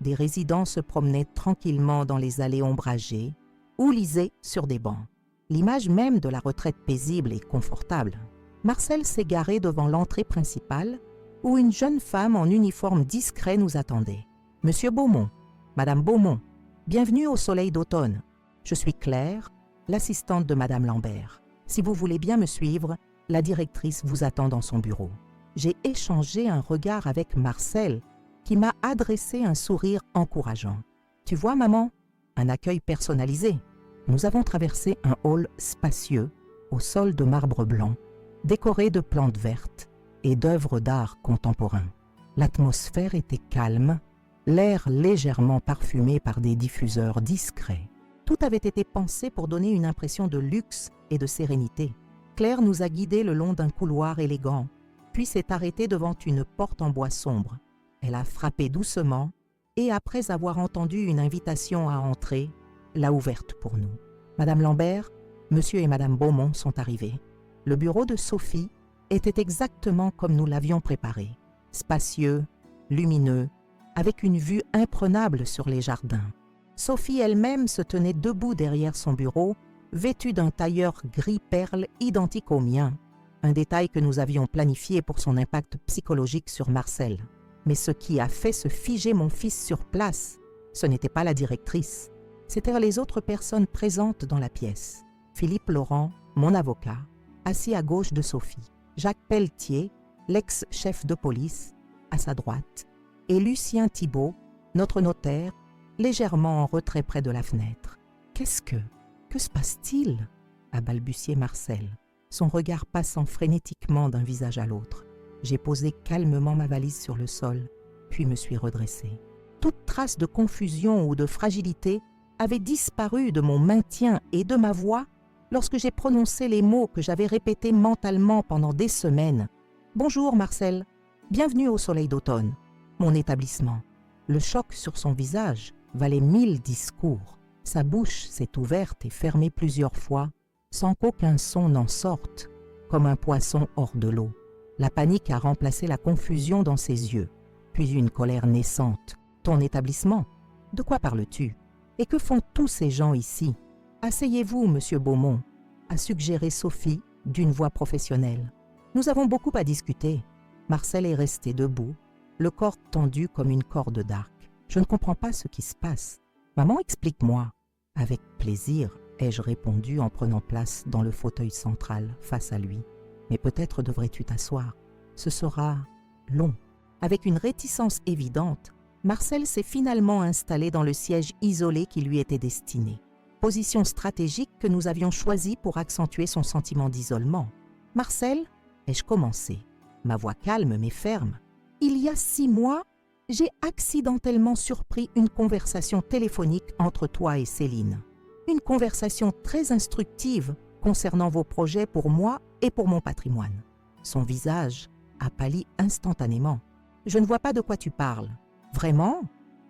A: Des résidents se promenaient tranquillement dans les allées ombragées ou lisaient sur des bancs. L'image même de la retraite paisible et confortable. Marcel s'est garé devant l'entrée principale où une jeune femme en uniforme discret nous attendait. « Monsieur Beaumont, Madame Beaumont, bienvenue au soleil d'automne. Je suis Claire, l'assistante de Madame Lambert. Si vous voulez bien me suivre, la directrice vous attend dans son bureau. » J'ai échangé un regard avec Marcel qui m'a adressé un sourire encourageant. « Tu vois, maman, un accueil personnalisé. » Nous avons traversé un hall spacieux, au sol de marbre blanc, décoré de plantes vertes et d'œuvres d'art contemporain. L'atmosphère était calme, l'air légèrement parfumé par des diffuseurs discrets. Tout avait été pensé pour donner une impression de luxe et de sérénité. Claire nous a guidés le long d'un couloir élégant, puis s'est arrêtée devant une porte en bois sombre. Elle a frappé doucement et, après avoir entendu une invitation à entrer, l'a ouverte pour nous. Madame Lambert, Monsieur et Madame Beaumont sont arrivés. Le bureau de Sophie était exactement comme nous l'avions préparé, spacieux, lumineux, avec une vue imprenable sur les jardins. Sophie elle-même se tenait debout derrière son bureau, vêtue d'un tailleur gris perle identique au mien, un détail que nous avions planifié pour son impact psychologique sur Marcel. Mais ce qui a fait se figer mon fils sur place, ce n'était pas la directrice, c'étaient les autres personnes présentes dans la pièce. Philippe Laurent, mon avocat, assis à gauche de Sophie, Jacques Pelletier, l'ex-chef de police, à sa droite, et Lucien Thibault, notre notaire, légèrement en retrait près de la fenêtre. « Que se passe-t-il » a balbutié Marcel, son regard passant frénétiquement d'un visage à l'autre. J'ai posé calmement ma valise sur le sol, puis me suis redressée. Toute trace de confusion ou de fragilité avait disparu de mon maintien et de ma voix lorsque j'ai prononcé les mots que j'avais répétés mentalement pendant des semaines. « Bonjour Marcel, bienvenue au soleil d'automne, mon établissement. » Le choc sur son visage valait 1000 discours. Sa bouche s'est ouverte et fermée plusieurs fois, sans qu'aucun son n'en sorte, comme un poisson hors de l'eau. La panique a remplacé la confusion dans ses yeux. puis une colère naissante. Ton établissement? De quoi parles-tu? Et que font tous ces gens ici? Asseyez-vous, monsieur Beaumont, a suggéré Sophie d'une voix professionnelle. Nous avons beaucoup à discuter. Marcel est resté debout, le corps tendu comme une corde d'arc. Je ne comprends pas ce qui se passe. Maman, explique-moi. Avec plaisir, ai-je répondu en prenant place dans le fauteuil central face à lui. Mais peut-être devrais-tu t'asseoir. Ce sera long. Avec une réticence évidente, Marcel s'est finalement installé dans le siège isolé qui lui était destiné. Position stratégique que nous avions choisie pour accentuer son sentiment d'isolement. « Marcel, ai-je commencé, ma voix calme mais ferme. Il y a 6 mois, j'ai accidentellement surpris une conversation téléphonique entre toi et Céline. Une conversation très instructive concernant vos projets pour moi et pour mon patrimoine. » Son visage a pâli instantanément. « Je ne vois pas de quoi tu parles. Vraiment?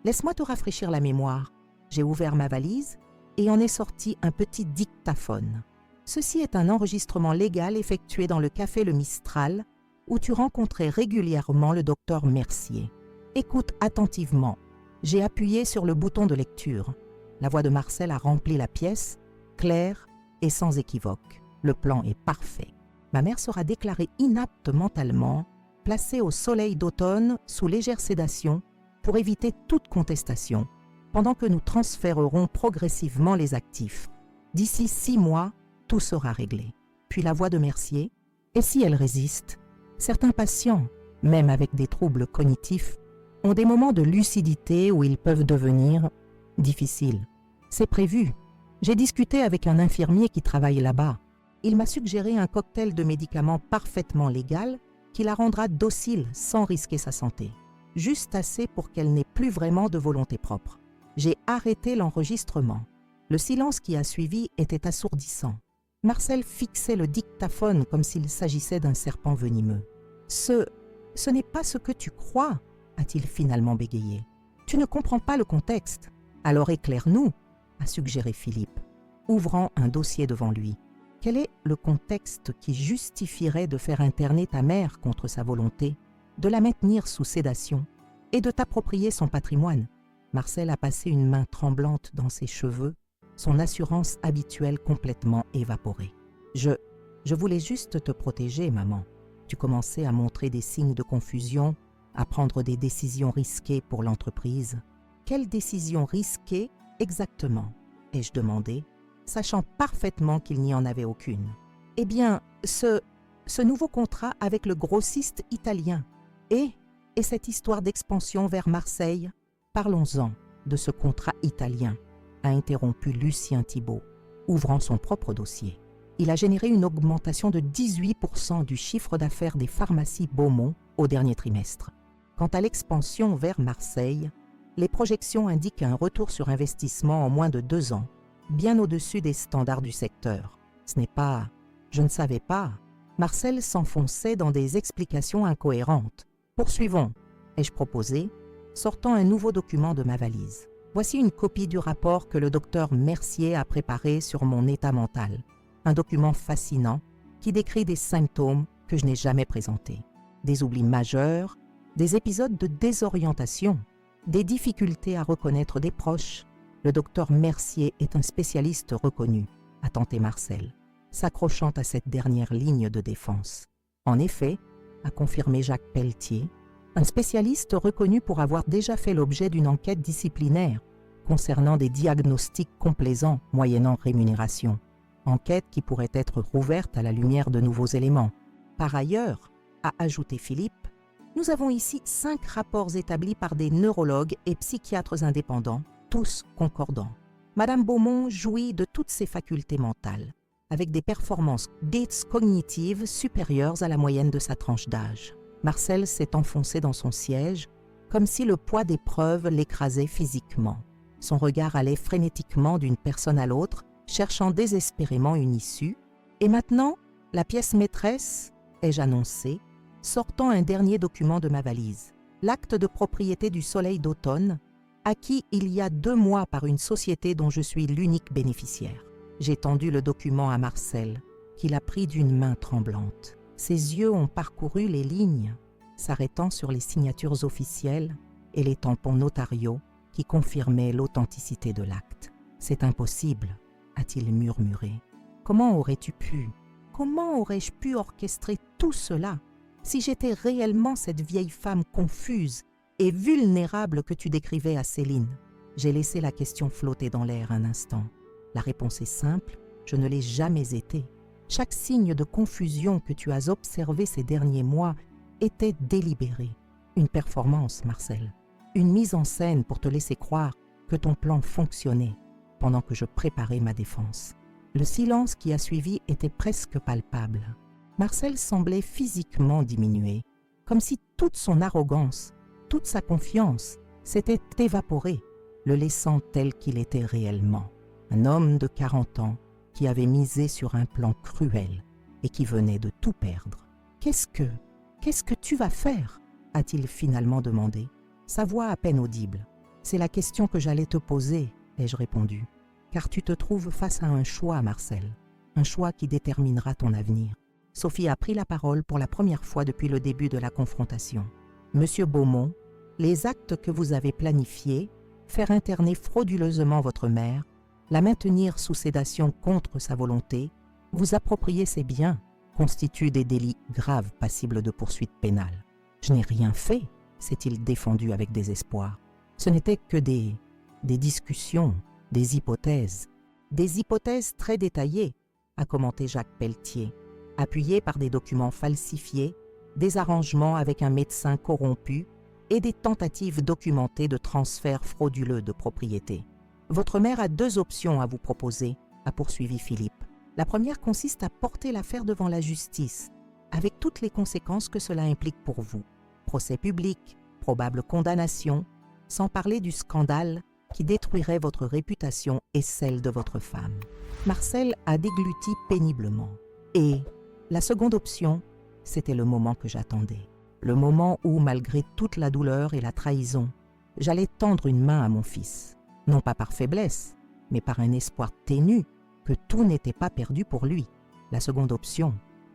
A: Laisse-moi te rafraîchir la mémoire. » J'ai ouvert ma valise et en est sorti un petit dictaphone. Ceci est un enregistrement légal effectué dans le café Le Mistral où tu rencontrais régulièrement le docteur Mercier. Écoute attentivement. J'ai appuyé sur le bouton de lecture. La voix de Marcel a rempli la pièce, claire et sans équivoque. Le plan est parfait. Ma mère sera déclarée inapte mentalement, placée au soleil d'automne sous légère sédation pour éviter toute contestation, pendant que nous transférerons progressivement les actifs. D'ici 6 mois, tout sera réglé. Puis la voix de Mercier. Et si elle résiste? Certains patients, même avec des troubles cognitifs, ont des moments de lucidité où ils peuvent devenir difficiles. C'est prévu. J'ai discuté avec un infirmier qui travaille là-bas. Il m'a suggéré un cocktail de médicaments parfaitement légal qui la rendra docile sans risquer sa santé. Juste assez pour qu'elle n'ait plus vraiment de volonté propre. J'ai arrêté l'enregistrement. Le silence qui a suivi était assourdissant. Marcel fixait le dictaphone comme s'il s'agissait d'un serpent venimeux. « Ce n'est pas ce que tu crois », a-t-il finalement bégayé. « Tu ne comprends pas le contexte. Alors éclaire-nous », a suggéré Philippe, ouvrant un dossier devant lui. « Quel est le contexte qui justifierait de faire interner ta mère contre sa volonté, de la maintenir sous sédation et de t'approprier son patrimoine ?» Marcel a passé une main tremblante dans ses cheveux, son assurance habituelle complètement évaporée. « Je voulais juste te protéger, maman. » Tu commençais à montrer des signes de confusion, à prendre des décisions risquées pour l'entreprise. « Quelles décisions risquées exactement ?» ai-je demandé, sachant parfaitement qu'il n'y en avait aucune. « Eh bien, ce nouveau contrat avec le grossiste italien et cette histoire d'expansion vers Marseille. Parlons-en de ce contrat italien, a interrompu Lucien Thibault, ouvrant son propre dossier. Il a généré une augmentation de 18% du chiffre d'affaires des pharmacies Beaumont au dernier trimestre. Quant à l'expansion vers Marseille, les projections indiquent un retour sur investissement en moins de 2 ans, bien au-dessus des standards du secteur. Ce n'est pas « je ne savais pas ». Marcel s'enfonçait dans des explications incohérentes. Poursuivons, ai-je proposé, sortant un nouveau document de ma valise. Voici une copie du rapport que le docteur Mercier a préparé sur mon état mental. Un document fascinant qui décrit des symptômes que je n'ai jamais présentés. Des oublis majeurs, des épisodes de désorientation, des difficultés à reconnaître des proches. Le docteur Mercier est un spécialiste reconnu, a tenté Marcel, s'accrochant à cette dernière ligne de défense. En effet, a confirmé Jacques Pelletier, un spécialiste reconnu pour avoir déjà fait l'objet d'une enquête disciplinaire concernant des diagnostics complaisants moyennant rémunération. Enquête qui pourrait être rouverte à la lumière de nouveaux éléments. Par ailleurs, a ajouté Philippe, nous avons ici 5 rapports établis par des neurologues et psychiatres indépendants, tous concordants. Madame Beaumont jouit de toutes ses facultés mentales, avec des performances dites cognitives supérieures à la moyenne de sa tranche d'âge. Marcel s'est enfoncé dans son siège, comme si le poids des preuves l'écrasait physiquement. Son regard allait frénétiquement d'une personne à l'autre, cherchant désespérément une issue. Et maintenant, la pièce maîtresse, ai-je annoncé, sortant un dernier document de ma valise. L'acte de propriété du Soleil d'automne, acquis il y a 2 mois par une société dont je suis l'unique bénéficiaire. J'ai tendu le document à Marcel, qu'il a pris d'une main tremblante. Ses yeux ont parcouru les lignes. s'arrêtant sur les signatures officielles et les tampons notariaux qui confirmaient l'authenticité de l'acte. « C'est impossible », a-t-il murmuré. « Comment aurais-tu pu? Comment aurais-je pu orchestrer tout cela si j'étais réellement cette vieille femme confuse et vulnérable que tu décrivais à Céline ?» J'ai laissé la question flotter dans l'air un instant. La réponse est simple, je ne l'ai jamais été. Chaque signe de confusion que tu as observé ces derniers mois était délibéré. Une performance, Marcel. Une mise en scène pour te laisser croire que ton plan fonctionnait pendant que je préparais ma défense. Le silence qui a suivi était presque palpable. Marcel semblait physiquement diminuer, comme si toute son arrogance, toute sa confiance s'était évaporée, le laissant tel qu'il était réellement. Un homme de 40 ans qui avait misé sur un plan cruel et qui venait de tout perdre. « Qu'est-ce que tu vas faire ?» a-t-il finalement demandé, sa voix à peine audible. « C'est la question que j'allais te poser, » ai-je répondu, « car tu te trouves face à un choix, Marcel, un choix qui déterminera ton avenir. » Sophie a pris la parole pour la première fois depuis le début de la confrontation. « Monsieur Beaumont, les actes que vous avez planifiés, faire interner frauduleusement votre mère, la maintenir sous sédation contre sa volonté, vous approprier ses biens, constituent des délits graves passibles de poursuites pénales. Je n'ai rien fait, s'est-il défendu avec désespoir. Ce n'étaient que des discussions, des hypothèses très détaillées, a commenté Jacques Pelletier, appuyées par des documents falsifiés, des arrangements avec un médecin corrompu et des tentatives documentées de transfert frauduleux de propriété. Votre mère a 2 options à vous proposer, a poursuivi Philippe. La première consiste à porter l'affaire devant la justice, avec toutes les conséquences que cela implique pour vous. Procès public, probable condamnation, sans parler du scandale qui détruirait votre réputation et celle de votre femme. Marcel a dégluti péniblement. Et la seconde option, c'était le moment que j'attendais. Le moment où, malgré toute la douleur et la trahison, j'allais tendre une main à mon fils. Non pas par faiblesse, mais par un espoir ténu que tout n'était pas perdu pour lui. La seconde option,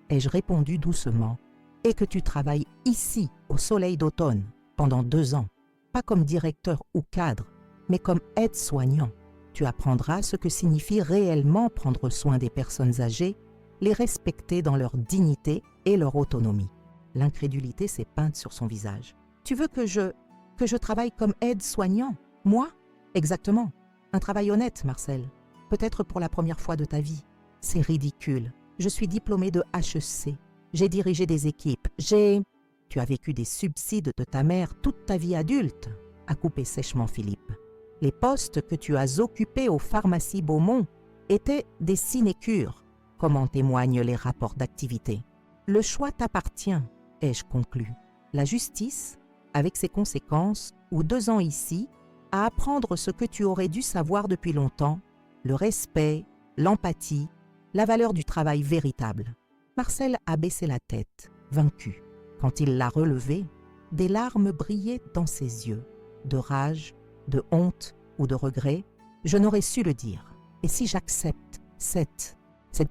A: ai-je répondu doucement, est que tu travailles ici, au Soleil d'automne, pendant 2 ans, pas comme directeur ou cadre, mais comme aide-soignant. Tu apprendras ce que signifie réellement prendre soin des personnes âgées, les respecter dans leur dignité et leur autonomie. L'incrédulité s'est peinte sur son visage. Tu veux que je travaille comme aide-soignant, moi? Exactement. Un travail honnête, Marcel. Peut-être pour la première fois de ta vie. C'est ridicule. Je suis diplômée de HEC. J'ai dirigé des équipes. Tu as vécu des subsides de ta mère toute ta vie adulte, a coupé sèchement Philippe. Les postes que tu as occupés aux pharmacies Beaumont étaient des sinécures, comme en témoignent les rapports d'activité. Le choix t'appartient, ai-je conclu. La justice, avec ses conséquences, ou 2 ans ici, à apprendre ce que tu aurais dû savoir depuis longtemps, le respect, l'empathie, la valeur du travail véritable. Marcel a baissé la tête, vaincu. Quand il l'a relevée, des larmes brillaient dans ses yeux, de rage, de honte ou de regret. Je n'aurais su le dire. Et si j'accepte cette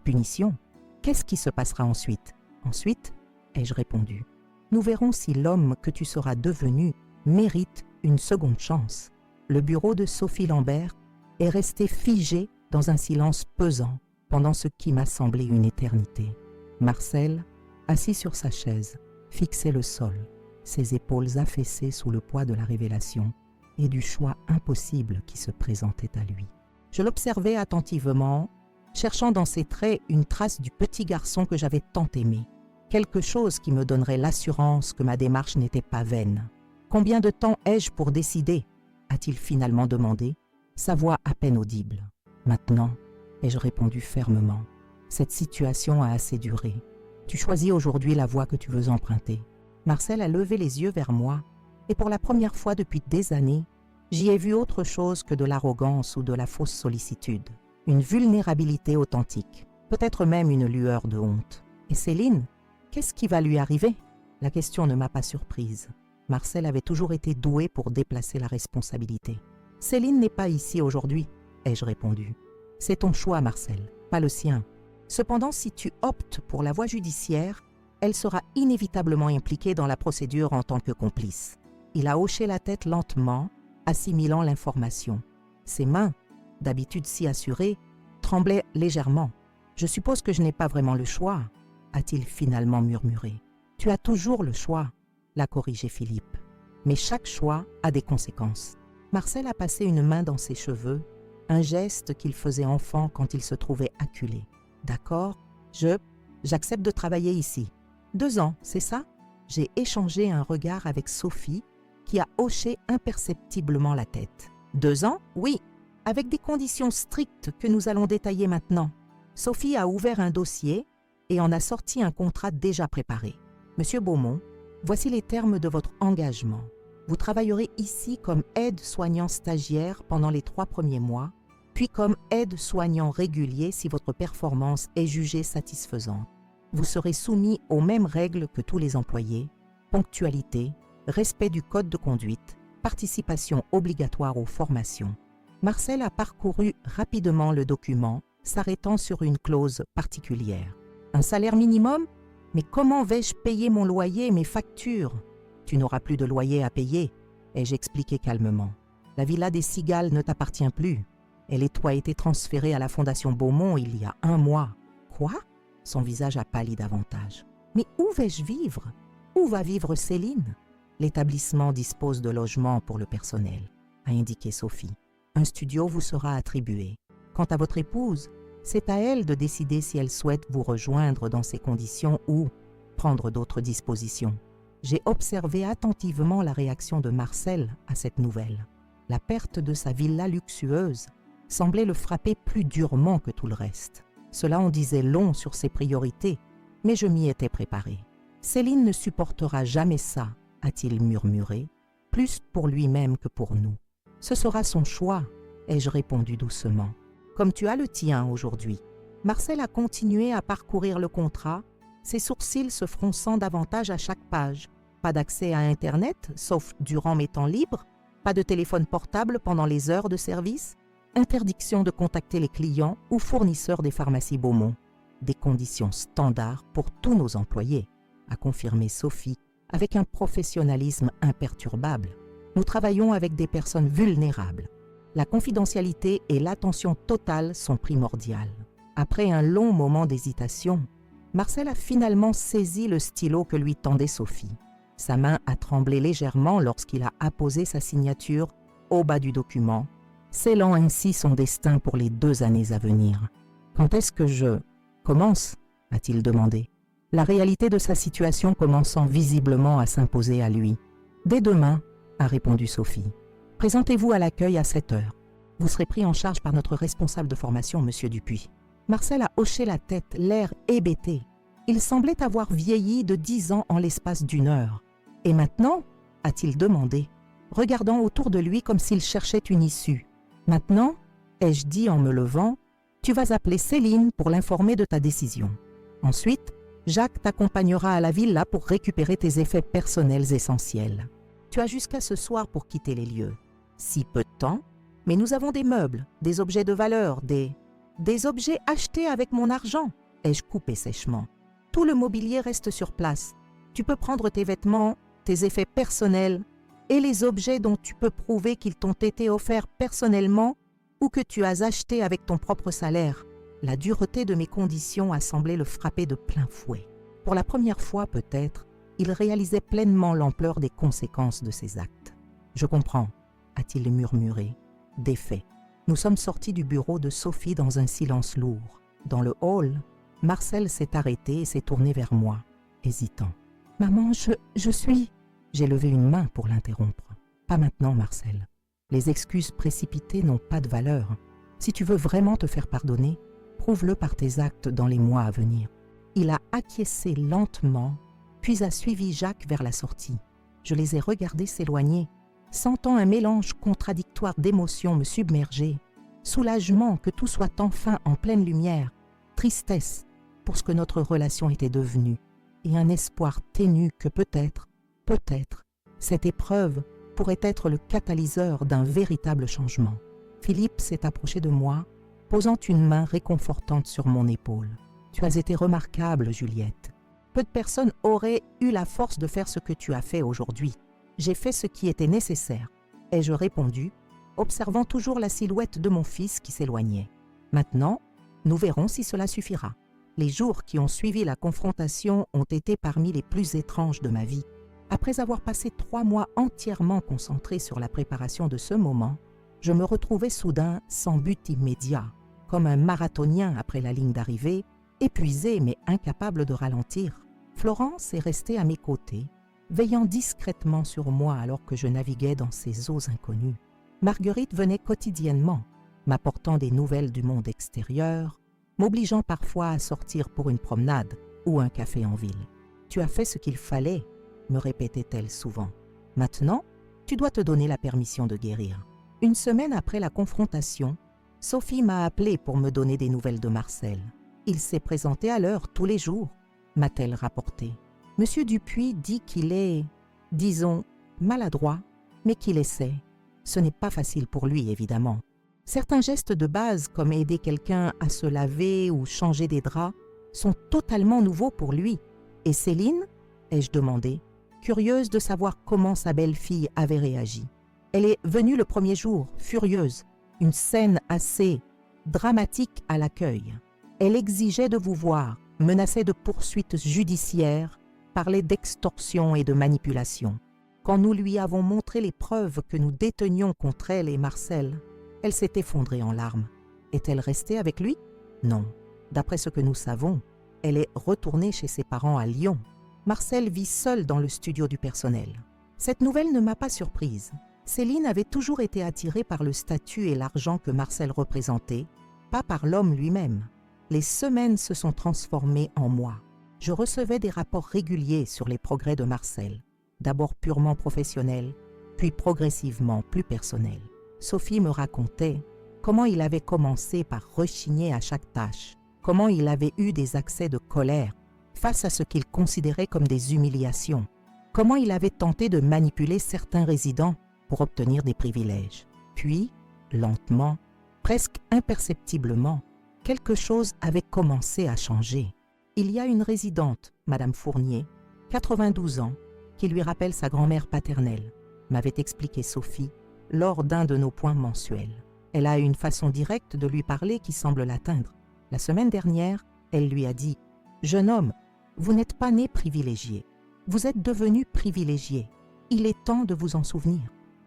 A: punition, qu'est-ce qui se passera ensuite? Ensuite, ai-je répondu, nous verrons si l'homme que tu seras devenu mérite une seconde chance. Le bureau de Sophie Lambert est resté figé dans un silence pesant pendant ce qui m'a semblé une éternité. Marcel, assis sur sa chaise, fixait le sol, ses épaules affaissées sous le poids de la révélation et du choix impossible qui se présentait à lui. Je l'observais attentivement, cherchant dans ses traits une trace du petit garçon que j'avais tant aimé, quelque chose qui me donnerait l'assurance que ma démarche n'était pas vaine. « Combien de temps ai-je pour décider ?» a-t-il finalement demandé, sa voix à peine audible. « Maintenant » ai-je répondu fermement. « Cette situation a assez duré. Tu choisis aujourd'hui la voie que tu veux emprunter. » Marcel a levé les yeux vers moi, et pour la première fois depuis des années, j'y ai vu autre chose que de l'arrogance ou de la fausse sollicitude. Une vulnérabilité authentique, peut-être même une lueur de honte. Et Céline, qu'est-ce qui va lui arriver? La question ne m'a pas surprise. Marcel avait toujours été doué pour déplacer la responsabilité. « Céline n'est pas ici aujourd'hui, » ai-je répondu. « C'est ton choix, Marcel, pas le sien. Cependant, si tu optes pour la voie judiciaire, elle sera inévitablement impliquée dans la procédure en tant que complice. Il a hoché la tête lentement, assimilant l'information. Ses mains, d'habitude si assurées, tremblaient légèrement. « Je suppose que je n'ai pas vraiment le choix », a-t-il finalement murmuré. « Tu as toujours le choix », l'a corrigé Philippe. « Mais chaque choix a des conséquences. » Marcel a passé une main dans ses cheveux, un geste qu'il faisait enfant quand il se trouvait acculé. « D'accord, j'accepte de travailler ici. 2 ans, c'est ça ?» J'ai échangé un regard avec Sophie, qui a hoché imperceptiblement la tête. « 2 ans? Oui, avec des conditions strictes que nous allons détailler maintenant. » Sophie a ouvert un dossier et en a sorti un contrat déjà préparé. « Monsieur Beaumont, voici les termes de votre engagement. Vous travaillerez ici comme aide-soignant stagiaire pendant les 3 premiers mois, puis comme aide-soignant régulier si votre performance est jugée satisfaisante. Vous serez soumis aux mêmes règles que tous les employés, ponctualité, respect du code de conduite, participation obligatoire aux formations. » Marcel a parcouru rapidement le document, s'arrêtant sur une clause particulière. « Un salaire minimum? Mais comment vais-je payer mon loyer et mes factures? » « Tu n'auras plus de loyer à payer, » ai-je expliqué calmement. « La villa des Cigales ne t'appartient plus. Elle et toi été transférée à la Fondation Beaumont il y a 1 mois. »« Quoi ?» Son visage a pâli davantage. « Mais où vais-je vivre? Où va vivre Céline? » « L'établissement dispose de logements pour le personnel, » a indiqué Sophie. « Un studio vous sera attribué. Quant à votre épouse, c'est à elle de décider si elle souhaite vous rejoindre dans ces conditions ou prendre d'autres dispositions. » J'ai observé attentivement la réaction de Marcel à cette nouvelle. La perte de sa villa luxueuse semblait le frapper plus durement que tout le reste. Cela en disait long sur ses priorités, mais je m'y étais préparé. « Céline ne supportera jamais ça, » a-t-il murmuré, plus pour lui-même que pour nous. « Ce sera son choix, » ai-je répondu doucement. « Comme tu as le tien aujourd'hui. » Marcel a continué à parcourir le contrat, ses sourcils se fronçant davantage à chaque page. Pas d'accès à Internet, sauf durant mes temps libres, pas de téléphone portable pendant les heures de service, interdiction de contacter les clients ou fournisseurs des pharmacies Beaumont. Des conditions standards pour tous nos employés, a confirmé Sophie avec un professionnalisme imperturbable. Nous travaillons avec des personnes vulnérables. La confidentialité et l'attention totale sont primordiales. Après un long moment d'hésitation, Marcel a finalement saisi le stylo que lui tendait Sophie. Sa main a tremblé légèrement lorsqu'il a apposé sa signature au bas du document, scellant ainsi son destin pour les 2 années à venir. « Quand est-ce que je commence ?» a-t-il demandé, la réalité de sa situation commençant visiblement à s'imposer à lui. « Dès demain, » a répondu Sophie. « Présentez-vous à l'accueil à 7 heures. Vous serez pris en charge par notre responsable de formation, Monsieur Dupuis. » Marcel a hoché la tête, l'air hébété. Il semblait avoir vieilli de 10 ans en l'espace d'1 heure. « Et maintenant ?» a-t-il demandé, regardant autour de lui comme s'il cherchait une issue. « Maintenant, ai-je dit en me levant, tu vas appeler Céline pour l'informer de ta décision. Ensuite, Jacques t'accompagnera à la villa pour récupérer tes effets personnels essentiels. Tu as jusqu'à ce soir pour quitter les lieux. Si peu de temps, mais nous avons des meubles, des objets de valeur, des objets achetés avec mon argent, ai-je coupé sèchement. Tout le mobilier reste sur place. Tu peux prendre tes vêtements, tes effets personnels et les objets dont tu peux prouver qu'ils t'ont été offerts personnellement ou que tu as achetés avec ton propre salaire. » La dureté de mes conditions a semblé le frapper de plein fouet. Pour la première fois peut-être, il réalisait pleinement l'ampleur des conséquences de ses actes. « Je comprends », a-t-il murmuré, défait. Nous sommes sortis du bureau de Sophie dans un silence lourd. Dans le hall, Marcel s'est arrêté et s'est tourné vers moi, hésitant. « Maman, je suis... » J'ai levé une main pour l'interrompre. « Pas maintenant, Marcel. Les excuses précipitées n'ont pas de valeur. Si tu veux vraiment te faire pardonner, prouve-le par tes actes dans les mois à venir. » Il a acquiescé lentement, puis a suivi Jacques vers la sortie. Je les ai regardés s'éloigner, sentant un mélange contradictoire d'émotions me submerger. Soulagement que tout soit enfin en pleine lumière, tristesse pour ce que notre relation était devenue, et un espoir ténu que peut-être, cette épreuve pourrait être le catalyseur d'un véritable changement. Philippe s'est approché de moi, posant une main réconfortante sur mon épaule. « Tu as été remarquable, Juliette. Peu de personnes auraient eu la force de faire ce que tu as fait aujourd'hui. J'ai fait ce qui était nécessaire, ai-je répondu, observant toujours la silhouette de mon fils qui s'éloignait. Maintenant, nous verrons si cela suffira. Les jours qui ont suivi la confrontation ont été parmi les plus étranges de ma vie. Après avoir passé 3 mois entièrement concentré sur la préparation de ce moment, je me retrouvais soudain sans but immédiat, comme un marathonien après la ligne d'arrivée, épuisé mais incapable de ralentir. Florence est restée à mes côtés, veillant discrètement sur moi alors que je naviguais dans ces eaux inconnues. Marguerite venait quotidiennement, m'apportant des nouvelles du monde extérieur, m'obligeant parfois à sortir pour une promenade ou un café en ville. « Tu as fait ce qu'il fallait », me répétait-elle souvent. « Maintenant, tu dois te donner la permission de guérir. » Une semaine après la confrontation, Sophie m'a appelé pour me donner des nouvelles de Marcel. Il s'est présenté à l'heure tous les jours, m'a-t-elle rapporté. Monsieur Dupuis dit qu'il est, disons, maladroit, mais qu'il essaie. Ce n'est pas facile pour lui, évidemment. Certains gestes de base, comme aider quelqu'un à se laver ou changer des draps, sont totalement nouveaux pour lui. Et Céline, ai-je demandé, curieuse de savoir comment sa belle-fille avait réagi. Elle est venue le premier jour, furieuse, une scène assez dramatique à l'accueil. Elle exigeait de vous voir, menaçait de poursuites judiciaires, parlait d'extorsion et de manipulation. Quand nous lui avons montré les preuves que nous détenions contre elle et Marcel, elle s'est effondrée en larmes. Est-elle restée avec lui? Non. D'après ce que nous savons, elle est retournée chez ses parents à Lyon. Marcel vit seul dans le studio du personnel. Cette nouvelle ne m'a pas surprise. Céline avait toujours été attirée par le statut et l'argent que Marcel représentait, pas par l'homme lui-même. Les semaines se sont transformées en mois. Je recevais des rapports réguliers sur les progrès de Marcel, d'abord purement professionnels, puis progressivement plus personnels. Sophie me racontait comment il avait commencé par rechigner à chaque tâche, comment il avait eu des accès de colère face à ce qu'il considérait comme des humiliations, comment il avait tenté de manipuler certains résidents pour obtenir des privilèges. Puis, lentement, presque imperceptiblement, quelque chose avait commencé à changer. Il y a une résidente, Madame Fournier, 92 ans, qui lui rappelle sa grand-mère paternelle, m'avait expliqué Sophie lors d'un de nos points mensuels. Elle a une façon directe de lui parler qui semble l'atteindre. La semaine dernière, elle lui a dit « Jeune homme, vous n'êtes pas né privilégié. Vous êtes devenu privilégié. Il est temps de vous en souvenir. »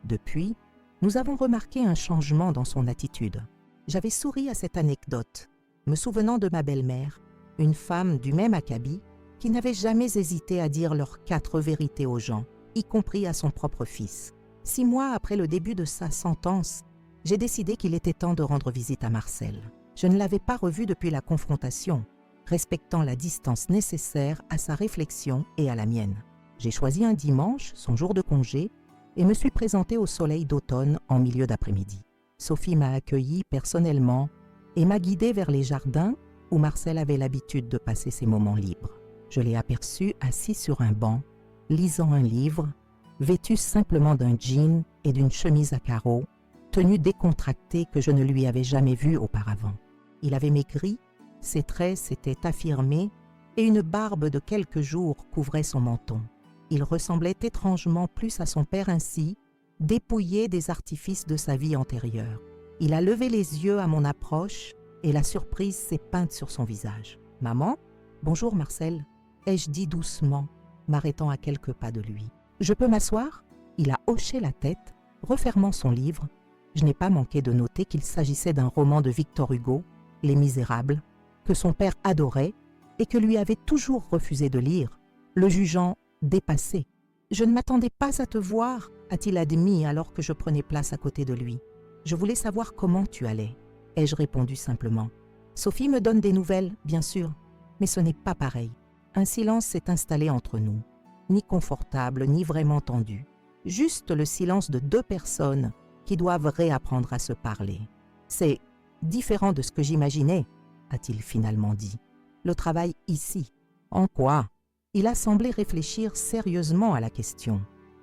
A: Depuis, nous avons remarqué un changement dans son attitude. J'avais souri à cette anecdote, me souvenant de ma belle-mère, une femme du même acabit, qui n'avait jamais hésité à dire leurs 4 vérités aux gens, y compris à son propre fils. 6 mois après le début de sa sentence, j'ai décidé qu'il était temps de rendre visite à Marcel. Je ne l'avais pas revu depuis la confrontation, respectant la distance nécessaire à sa réflexion et à la mienne. J'ai choisi un dimanche, son jour de congé, et me suis présentée au soleil d'automne en milieu d'après-midi. Sophie m'a accueilli personnellement et m'a guidée vers les jardins où Marcel avait l'habitude de passer ses moments libres. Je l'ai aperçu assis sur un banc, lisant un livre, vêtu simplement d'un jean et d'une chemise à carreaux, tenue décontractée que je ne lui avais jamais vue auparavant. Il avait maigri, ses traits s'étaient affirmés et une barbe de quelques jours couvrait son menton. Il ressemblait étrangement plus à son père ainsi, dépouillé des artifices de sa vie antérieure. Il a levé les yeux à mon approche et la surprise s'est peinte sur son visage. « Maman ? Bonjour Marcel » ai-je dit doucement, m'arrêtant à quelques pas de lui. « Je peux m'asseoir » Il a hoché la tête, refermant son livre. Je n'ai pas manqué de noter qu'il s'agissait d'un roman de Victor Hugo, Les Misérables, que son père adorait et que lui avait toujours refusé de lire, le jugeant dépassé. « Je ne m'attendais pas à te voir » a-t-il admis alors que je prenais place à côté de lui. « Je voulais savoir comment tu allais » ai-je répondu simplement. « Sophie me donne des nouvelles, bien sûr, mais ce n'est pas pareil. » Un silence s'est installé entre nous, ni confortable, ni vraiment tendu. Juste le silence de 2 personnes qui doivent réapprendre à se parler. « C'est différent de ce que j'imaginais » a-t-il finalement dit. « Le travail ici. » « En quoi ?» Il a semblé réfléchir sérieusement à la question.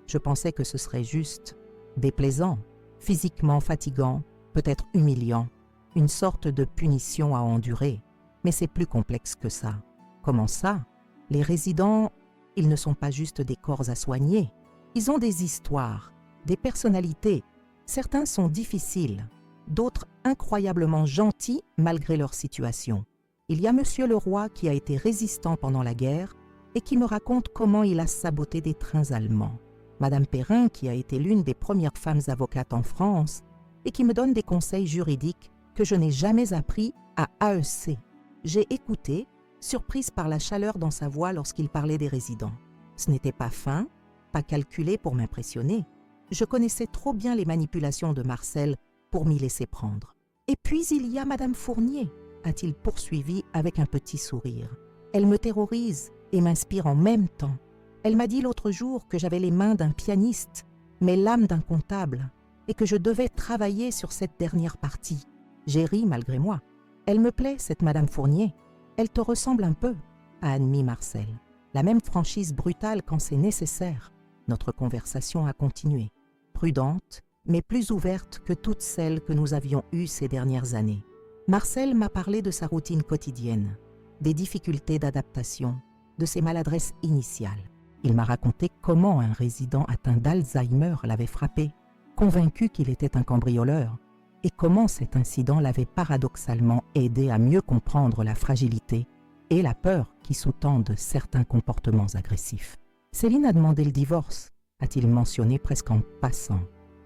A: Je pensais que ce serait juste déplaisant, physiquement fatigant, peut-être humiliant, une sorte de punition à endurer. Mais c'est plus complexe que ça. Comment ça ? Les résidents, ils ne sont pas juste des corps à soigner. Ils ont des histoires, des personnalités. Certains sont difficiles, d'autres incroyablement gentils malgré leur situation. Il y a Monsieur Leroy qui a été résistant pendant la guerre et qui me raconte comment il a saboté des trains allemands. Madame Perrin, qui a été l'une des premières femmes avocates en France et qui me donne des conseils juridiques que je n'ai jamais appris à AEC. J'ai écouté, surprise par la chaleur dans sa voix lorsqu'il parlait des résidents. Ce n'était pas fin, pas calculé pour m'impressionner. Je connaissais trop bien les manipulations de Marcel pour m'y laisser prendre. Et puis il y a Madame Fournier, a-t-il poursuivi avec un petit sourire. Elle me terrorise et m'inspire en même temps. Elle m'a dit l'autre jour que j'avais les mains d'un pianiste, mais l'âme d'un comptable, et que je devais travailler sur cette dernière partie. J'ai ri malgré moi. Elle me plaît, cette Madame Fournier. Elle te ressemble un peu, a admis Marcel. La même franchise brutale quand c'est nécessaire. Notre conversation a continué, prudente, mais plus ouverte que toutes celles que nous avions eues ces dernières années. Marcel m'a parlé de sa routine quotidienne, des difficultés d'adaptation, de ses maladresses initiales. Il m'a raconté comment un résident atteint d'Alzheimer l'avait frappé, convaincu qu'il était un cambrioleur, et comment cet incident l'avait paradoxalement aidé à mieux comprendre la fragilité et la peur qui sous-tendent certains comportements agressifs. Céline a demandé le divorce, a-t-il mentionné presque en passant.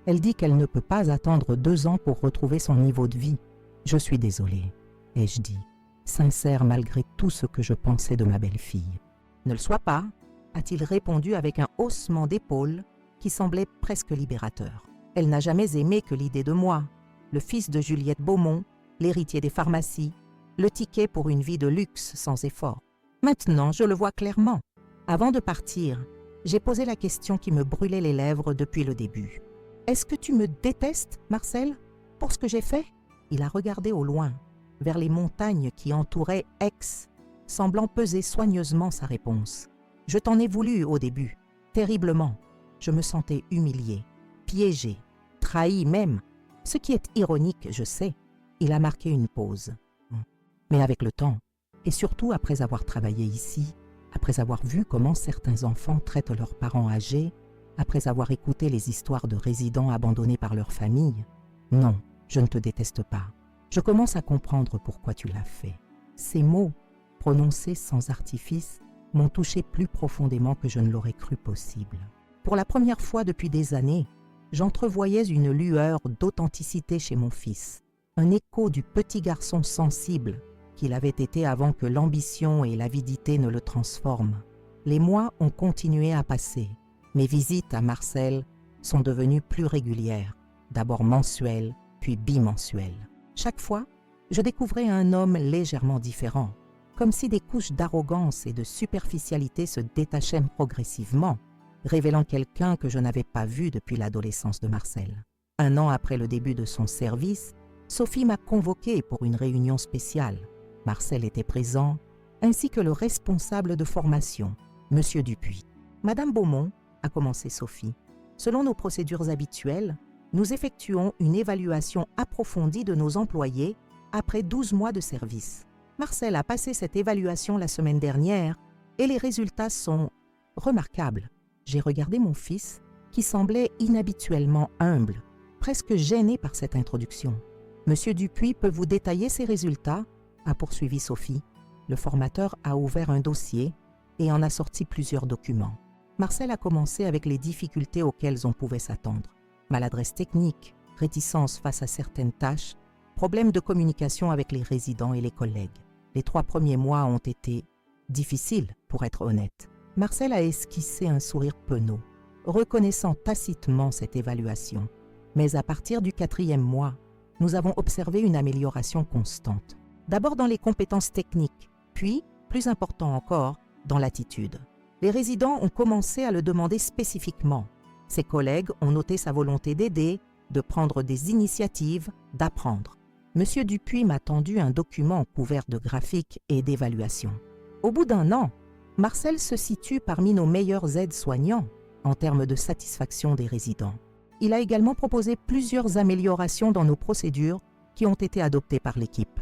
A: Elle dit qu'elle ne peut pas attendre 2 ans pour retrouver son niveau de vie. Je suis désolée, ai-je dit, sincère malgré tout ce que je pensais de ma belle-fille. Ne le sois pas, a-t-il répondu avec un haussement d'épaule qui semblait presque libérateur. Elle n'a jamais aimé que l'idée de moi, le fils de Juliette Beaumont, l'héritier des pharmacies, le ticket pour une vie de luxe sans effort. Maintenant, je le vois clairement. Avant de partir, j'ai posé la question qui me brûlait les lèvres depuis le début. « Est-ce que tu me détestes, Marcel, pour ce que j'ai fait ?» Il a regardé au loin, vers les montagnes qui entouraient Aix, semblant peser soigneusement sa réponse. « Je t'en ai voulu au début, terriblement. Je me sentais humilié, piégé, trahi même. Ce qui est ironique, je sais. » Il a marqué une pause. Mais avec le temps, et surtout après avoir travaillé ici, après avoir vu comment certains enfants traitent leurs parents âgés, après avoir écouté les histoires de résidents abandonnés par leur famille, non, je ne te déteste pas. Je commence à comprendre pourquoi tu l'as fait. Ces mots, prononcés sans artifice, m'ont touché plus profondément que je ne l'aurais cru possible. Pour la première fois depuis des années, j'entrevoyais une lueur d'authenticité chez mon fils, un écho du petit garçon sensible qu'il avait été avant que l'ambition et l'avidité ne le transforment. Les mois ont continué à passer. Mes visites à Marcel sont devenues plus régulières, d'abord mensuelles, puis bimensuelles. Chaque fois, je découvrais un homme légèrement différent, comme si des couches d'arrogance et de superficialité se détachaient progressivement, révélant quelqu'un que je n'avais pas vu depuis l'adolescence de Marcel. 1 an après le début de son service, Sophie m'a convoqué pour une réunion spéciale. Marcel était présent, ainsi que le responsable de formation, M. Dupuis. « Madame Beaumont, a commencé Sophie, selon nos procédures habituelles, nous effectuons une évaluation approfondie de nos employés après 12 mois de service. Marcel a passé cette évaluation la semaine dernière et les résultats sont remarquables. » J'ai regardé mon fils, qui semblait inhabituellement humble, presque gêné par cette introduction. « Monsieur Dupuis peut vous détailler ces résultats ?» a poursuivi Sophie. Le formateur a ouvert un dossier et en a sorti plusieurs documents. Marcel a commencé avec les difficultés auxquelles on pouvait s'attendre. Maladresse technique, réticence face à certaines tâches, problèmes de communication avec les résidents et les collègues. Les 3 premiers mois ont été difficiles, pour être honnête. Marcel a esquissé un sourire penaud, reconnaissant tacitement cette évaluation. Mais à partir du 4e mois, nous avons observé une amélioration constante. D'abord dans les compétences techniques, puis, plus important encore, dans l'attitude. Les résidents ont commencé à le demander spécifiquement. Ses collègues ont noté sa volonté d'aider, de prendre des initiatives, d'apprendre. Monsieur Dupuis m'a tendu un document couvert de graphiques et d'évaluations. Au bout d'1 an, Marcel se situe parmi nos meilleurs aides-soignants en termes de satisfaction des résidents. Il a également proposé plusieurs améliorations dans nos procédures qui ont été adoptées par l'équipe.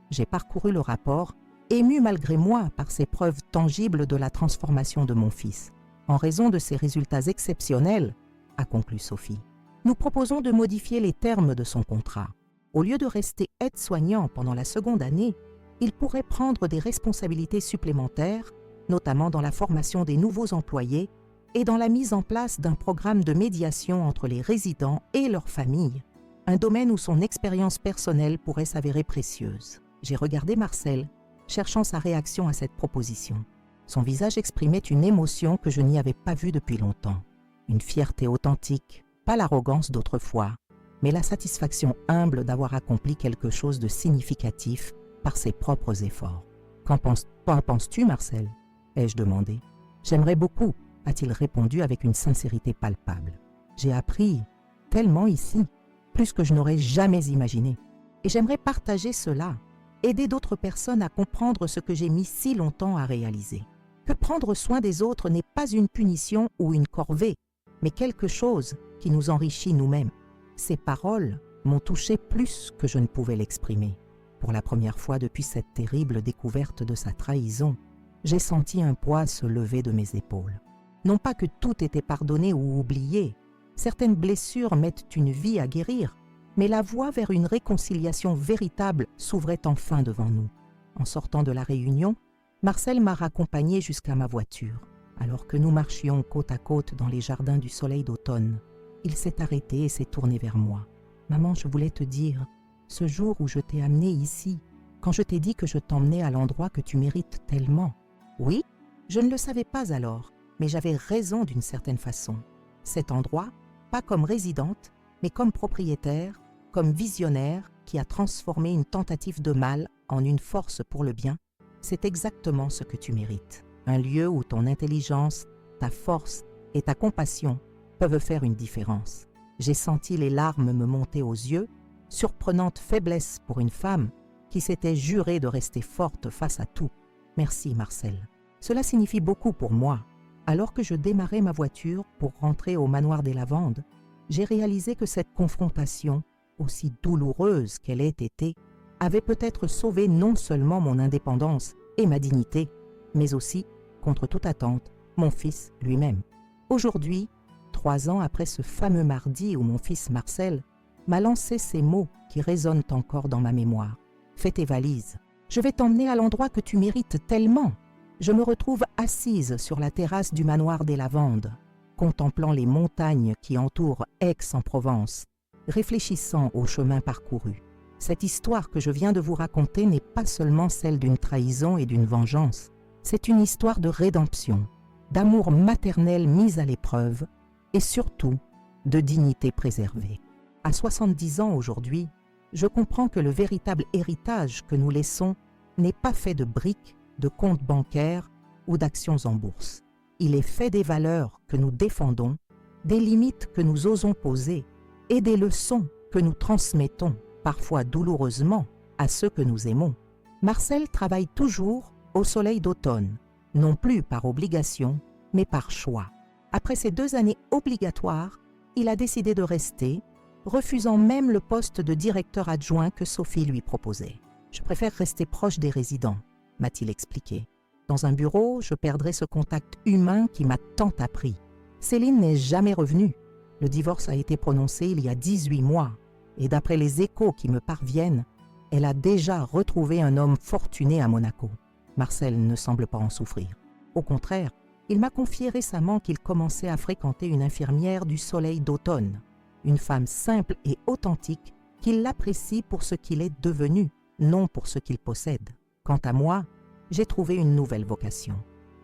A: J'ai parcouru le rapport émue malgré moi par ces preuves tangibles de la transformation de mon fils. En raison de ces résultats exceptionnels, a conclu Sophie, nous proposons de modifier les termes de son contrat. Au lieu de rester aide-soignant pendant la seconde année, il pourrait prendre des responsabilités supplémentaires, notamment dans la formation des nouveaux employés et dans la mise en place d'un programme de médiation entre les résidents et leurs familles, un domaine où son expérience personnelle pourrait s'avérer précieuse. J'ai regardé Marcel, cherchant sa réaction à cette proposition. Son visage exprimait une émotion que je n'y avais pas vue depuis longtemps. Une fierté authentique, pas l'arrogance d'autrefois, mais la satisfaction humble d'avoir accompli quelque chose de significatif par ses propres efforts. Qu'en penses-tu, Marcel ? Ai-je demandé. J'aimerais beaucoup, a-t-il répondu avec une sincérité palpable. J'ai appris tellement ici, plus que je n'aurais jamais imaginé. Et j'aimerais partager cela, aider d'autres personnes à comprendre ce que j'ai mis si longtemps à réaliser. Que prendre soin des autres n'est pas une punition ou une corvée, mais quelque chose qui nous enrichit nous-mêmes. Ces paroles m'ont touché plus que je ne pouvais l'exprimer. Pour la première fois depuis cette terrible découverte de sa trahison, j'ai senti un poids se lever de mes épaules. Non pas que tout était pardonné ou oublié, certaines blessures mettent une vie à guérir, mais la voie vers une réconciliation véritable s'ouvrait enfin devant nous. En sortant de la réunion, Marcel m'a raccompagné jusqu'à ma voiture. Alors que nous marchions côte à côte dans les jardins du soleil d'automne, il s'est arrêté et s'est tourné vers moi. « Maman, je voulais te dire, ce jour où je t'ai amené ici, quand je t'ai dit que je t'emmenais à l'endroit que tu mérites tellement. Oui, je ne le savais pas alors, mais j'avais raison d'une certaine façon. Cet endroit, pas comme résidente, mais comme propriétaire, comme visionnaire qui a transformé une tentative de mal en une force pour le bien, c'est exactement ce que tu mérites. Un lieu où ton intelligence, ta force et ta compassion peuvent faire une différence. J'ai senti les larmes me monter aux yeux, surprenante faiblesse pour une femme qui s'était jurée de rester forte face à tout. Merci Marcel. Cela signifie beaucoup pour moi. Alors que je démarrais ma voiture pour rentrer au manoir des Lavandes, j'ai réalisé que cette confrontation, aussi douloureuse qu'elle ait été, avait peut-être sauvé non seulement mon indépendance et ma dignité, mais aussi, contre toute attente, mon fils lui-même. Aujourd'hui, 3 ans après ce fameux mardi où mon fils Marcel m'a lancé ces mots qui résonnent encore dans ma mémoire. « Fais tes valises. Je vais t'emmener à l'endroit que tu mérites tellement. » Je me retrouve assise sur la terrasse du manoir des Lavandes, contemplant les montagnes qui entourent Aix-en-Provence, réfléchissant au chemin parcouru. Cette histoire que je viens de vous raconter n'est pas seulement celle d'une trahison et d'une vengeance. C'est une histoire de rédemption, d'amour maternel mis à l'épreuve et surtout de dignité préservée. À 70 ans aujourd'hui, je comprends que le véritable héritage que nous laissons n'est pas fait de briques, de comptes bancaires ou d'actions en bourse. Il est fait des valeurs que nous défendons, des limites que nous osons poser et des leçons que nous transmettons, parfois douloureusement, à ceux que nous aimons. Marcel travaille toujours au soleil d'automne, non plus par obligation, mais par choix. Après ces 2 années obligatoires, il a décidé de rester, refusant même le poste de directeur adjoint que Sophie lui proposait. « Je préfère rester proche des résidents », m'a-t-il expliqué. « Dans un bureau, je perdrai ce contact humain qui m'a tant appris. » Céline n'est jamais revenue. Le divorce a été prononcé il y a 18 mois et d'après les échos qui me parviennent, elle a déjà retrouvé un homme fortuné à Monaco. Marcel ne semble pas en souffrir. Au contraire, il m'a confié récemment qu'il commençait à fréquenter une infirmière du soleil d'automne, une femme simple et authentique qu'il l'apprécie pour ce qu'il est devenu, non pour ce qu'il possède. Quant à moi, j'ai trouvé une nouvelle vocation.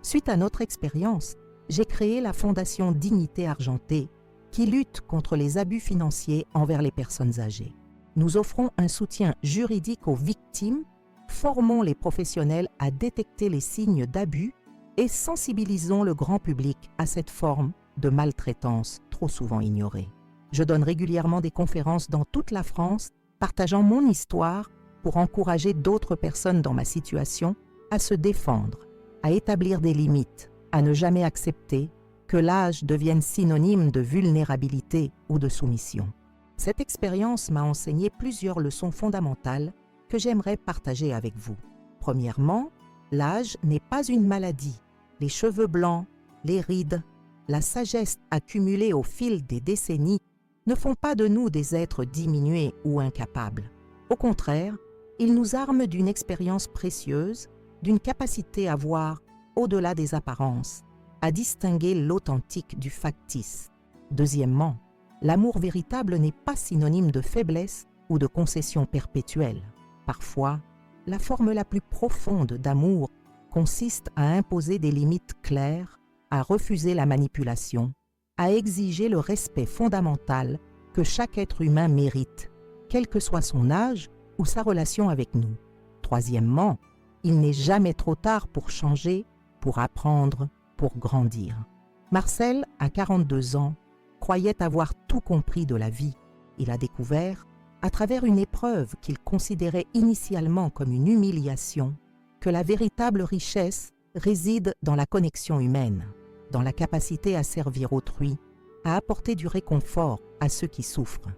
A: Suite à notre expérience, j'ai créé la Fondation Dignité Argentée qui lutte contre les abus financiers envers les personnes âgées. Nous offrons un soutien juridique aux victimes, formons les professionnels à détecter les signes d'abus et sensibilisons le grand public à cette forme de maltraitance trop souvent ignorée. Je donne régulièrement des conférences dans toute la France, partageant mon histoire pour encourager d'autres personnes dans ma situation à se défendre, à établir des limites, à ne jamais accepter que l'âge devienne synonyme de vulnérabilité ou de soumission. Cette expérience m'a enseigné plusieurs leçons fondamentales que j'aimerais partager avec vous. Premièrement, l'âge n'est pas une maladie. Les cheveux blancs, les rides, la sagesse accumulée au fil des décennies ne font pas de nous des êtres diminués ou incapables. Au contraire, ils nous arment d'une expérience précieuse, d'une capacité à voir au-delà des apparences, à distinguer l'authentique du factice. Deuxièmement, l'amour véritable n'est pas synonyme de faiblesse ou de concession perpétuelle. Parfois, la forme la plus profonde d'amour consiste à imposer des limites claires, à refuser la manipulation, à exiger le respect fondamental que chaque être humain mérite, quel que soit son âge ou sa relation avec nous. Troisièmement, il n'est jamais trop tard pour changer, pour apprendre, pour grandir. Marcel, à 42 ans, croyait avoir tout compris de la vie. Il a découvert, à travers une épreuve qu'il considérait initialement comme une humiliation, que la véritable richesse réside dans la connexion humaine, dans la capacité à servir autrui, à apporter du réconfort à ceux qui souffrent.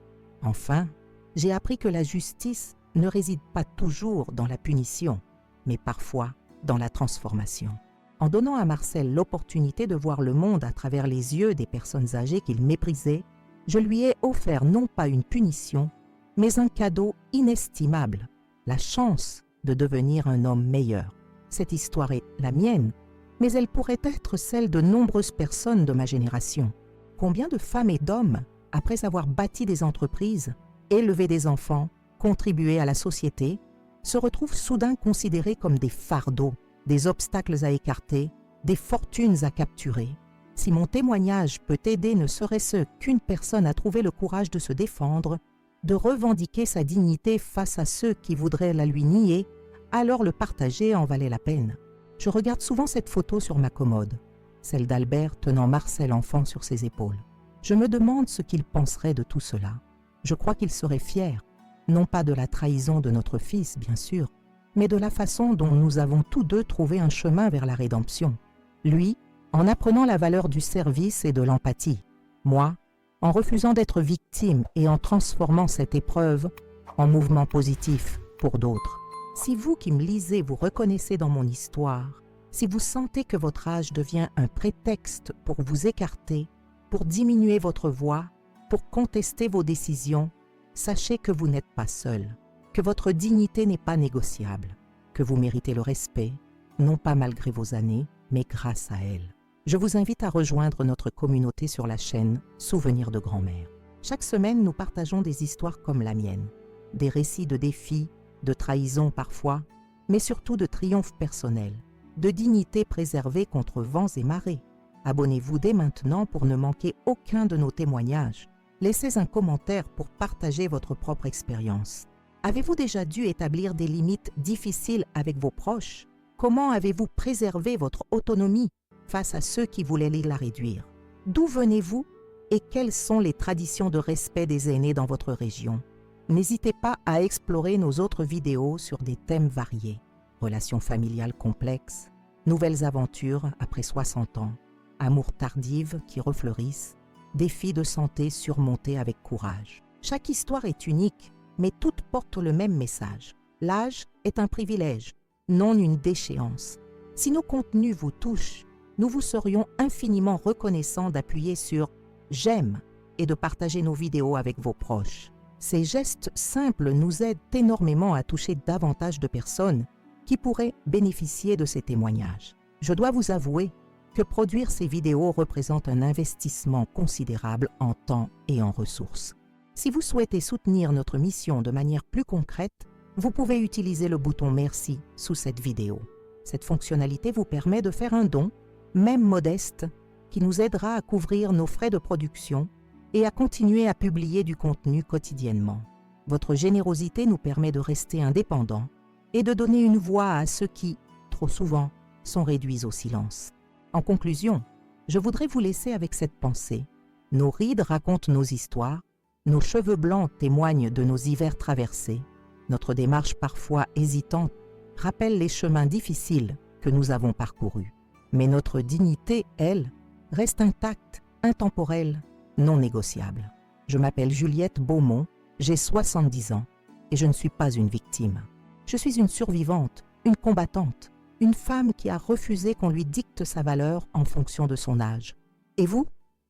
A: Enfin, j'ai appris que la justice ne réside pas toujours dans la punition, mais parfois dans la transformation. En donnant à Marcel l'opportunité de voir le monde à travers les yeux des personnes âgées qu'il méprisait, je lui ai offert non pas une punition, mais un cadeau inestimable, la chance de devenir un homme meilleur. Cette histoire est la mienne, mais elle pourrait être celle de nombreuses personnes de ma génération. Combien de femmes et d'hommes, après avoir bâti des entreprises, élevé des enfants, contribué à la société, se retrouvent soudain considérés comme des fardeaux, des obstacles à écarter, des fortunes à capturer. Si mon témoignage peut aider ne serait-ce qu'une personne à trouver le courage de se défendre, de revendiquer sa dignité face à ceux qui voudraient la lui nier, alors le partager en valait la peine. Je regarde souvent cette photo sur ma commode, celle d'Albert tenant Marcel enfant sur ses épaules. Je me demande ce qu'il penserait de tout cela. Je crois qu'il serait fier, non pas de la trahison de notre fils, bien sûr, mais de la façon dont nous avons tous deux trouvé un chemin vers la rédemption. Lui, en apprenant la valeur du service et de l'empathie. Moi, en refusant d'être victime et en transformant cette épreuve en mouvement positif pour d'autres. Si vous qui me lisez vous reconnaissez dans mon histoire, si vous sentez que votre âge devient un prétexte pour vous écarter, pour diminuer votre voix, pour contester vos décisions, sachez que vous n'êtes pas seul, que votre dignité n'est pas négociable, que vous méritez le respect, non pas malgré vos années, mais grâce à elle. Je vous invite à rejoindre notre communauté sur la chaîne Souvenirs de grand-mère. Chaque semaine, nous partageons des histoires comme la mienne, des récits de défis, de trahison parfois, mais surtout de triomphes personnels, de dignité préservée contre vents et marées. Abonnez-vous dès maintenant pour ne manquer aucun de nos témoignages. Laissez un commentaire pour partager votre propre expérience. Avez-vous déjà dû établir des limites difficiles avec vos proches? Comment avez-vous préservé votre autonomie face à ceux qui voulaient la réduire? D'où venez-vous et quelles sont les traditions de respect des aînés dans votre région? N'hésitez pas à explorer nos autres vidéos sur des thèmes variés. Relations familiales complexes, nouvelles aventures après 60 ans, amours tardives qui refleurissent, défis de santé surmontés avec courage. Chaque histoire est unique, mais toutes portent le même message. L'âge est un privilège, non une déchéance. Si nos contenus vous touchent, nous vous serions infiniment reconnaissants d'appuyer sur « J'aime » et de partager nos vidéos avec vos proches. Ces gestes simples nous aident énormément à toucher davantage de personnes qui pourraient bénéficier de ces témoignages. Je dois vous avouer que produire ces vidéos représente un investissement considérable en temps et en ressources. Si vous souhaitez soutenir notre mission de manière plus concrète, vous pouvez utiliser le bouton « Merci » sous cette vidéo. Cette fonctionnalité vous permet de faire un don, même modeste, qui nous aidera à couvrir nos frais de production et à continuer à publier du contenu quotidiennement. Votre générosité nous permet de rester indépendants et de donner une voix à ceux qui, trop souvent, sont réduits au silence. En conclusion, je voudrais vous laisser avec cette pensée. Nos rides racontent nos histoires, nos cheveux blancs témoignent de nos hivers traversés, notre démarche parfois hésitante rappelle les chemins difficiles que nous avons parcourus. Mais notre dignité, elle, reste intacte, intemporelle, non négociable. Je m'appelle Juliette Beaumont, j'ai 70 ans et je ne suis pas une victime. Je suis une survivante, une combattante, une femme qui a refusé qu'on lui dicte sa valeur en fonction de son âge. Et vous?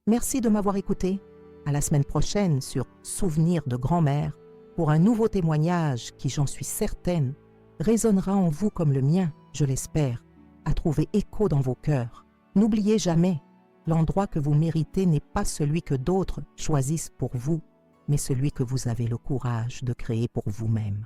A: Merci de m'avoir écouté. À la semaine prochaine sur Souvenirs de grand-mère pour un nouveau témoignage qui, j'en suis certaine, résonnera en vous comme le mien, je l'espère, à trouver écho dans vos cœurs. N'oubliez jamais, l'endroit que vous méritez n'est pas celui que d'autres choisissent pour vous, mais celui que vous avez le courage de créer pour vous-même.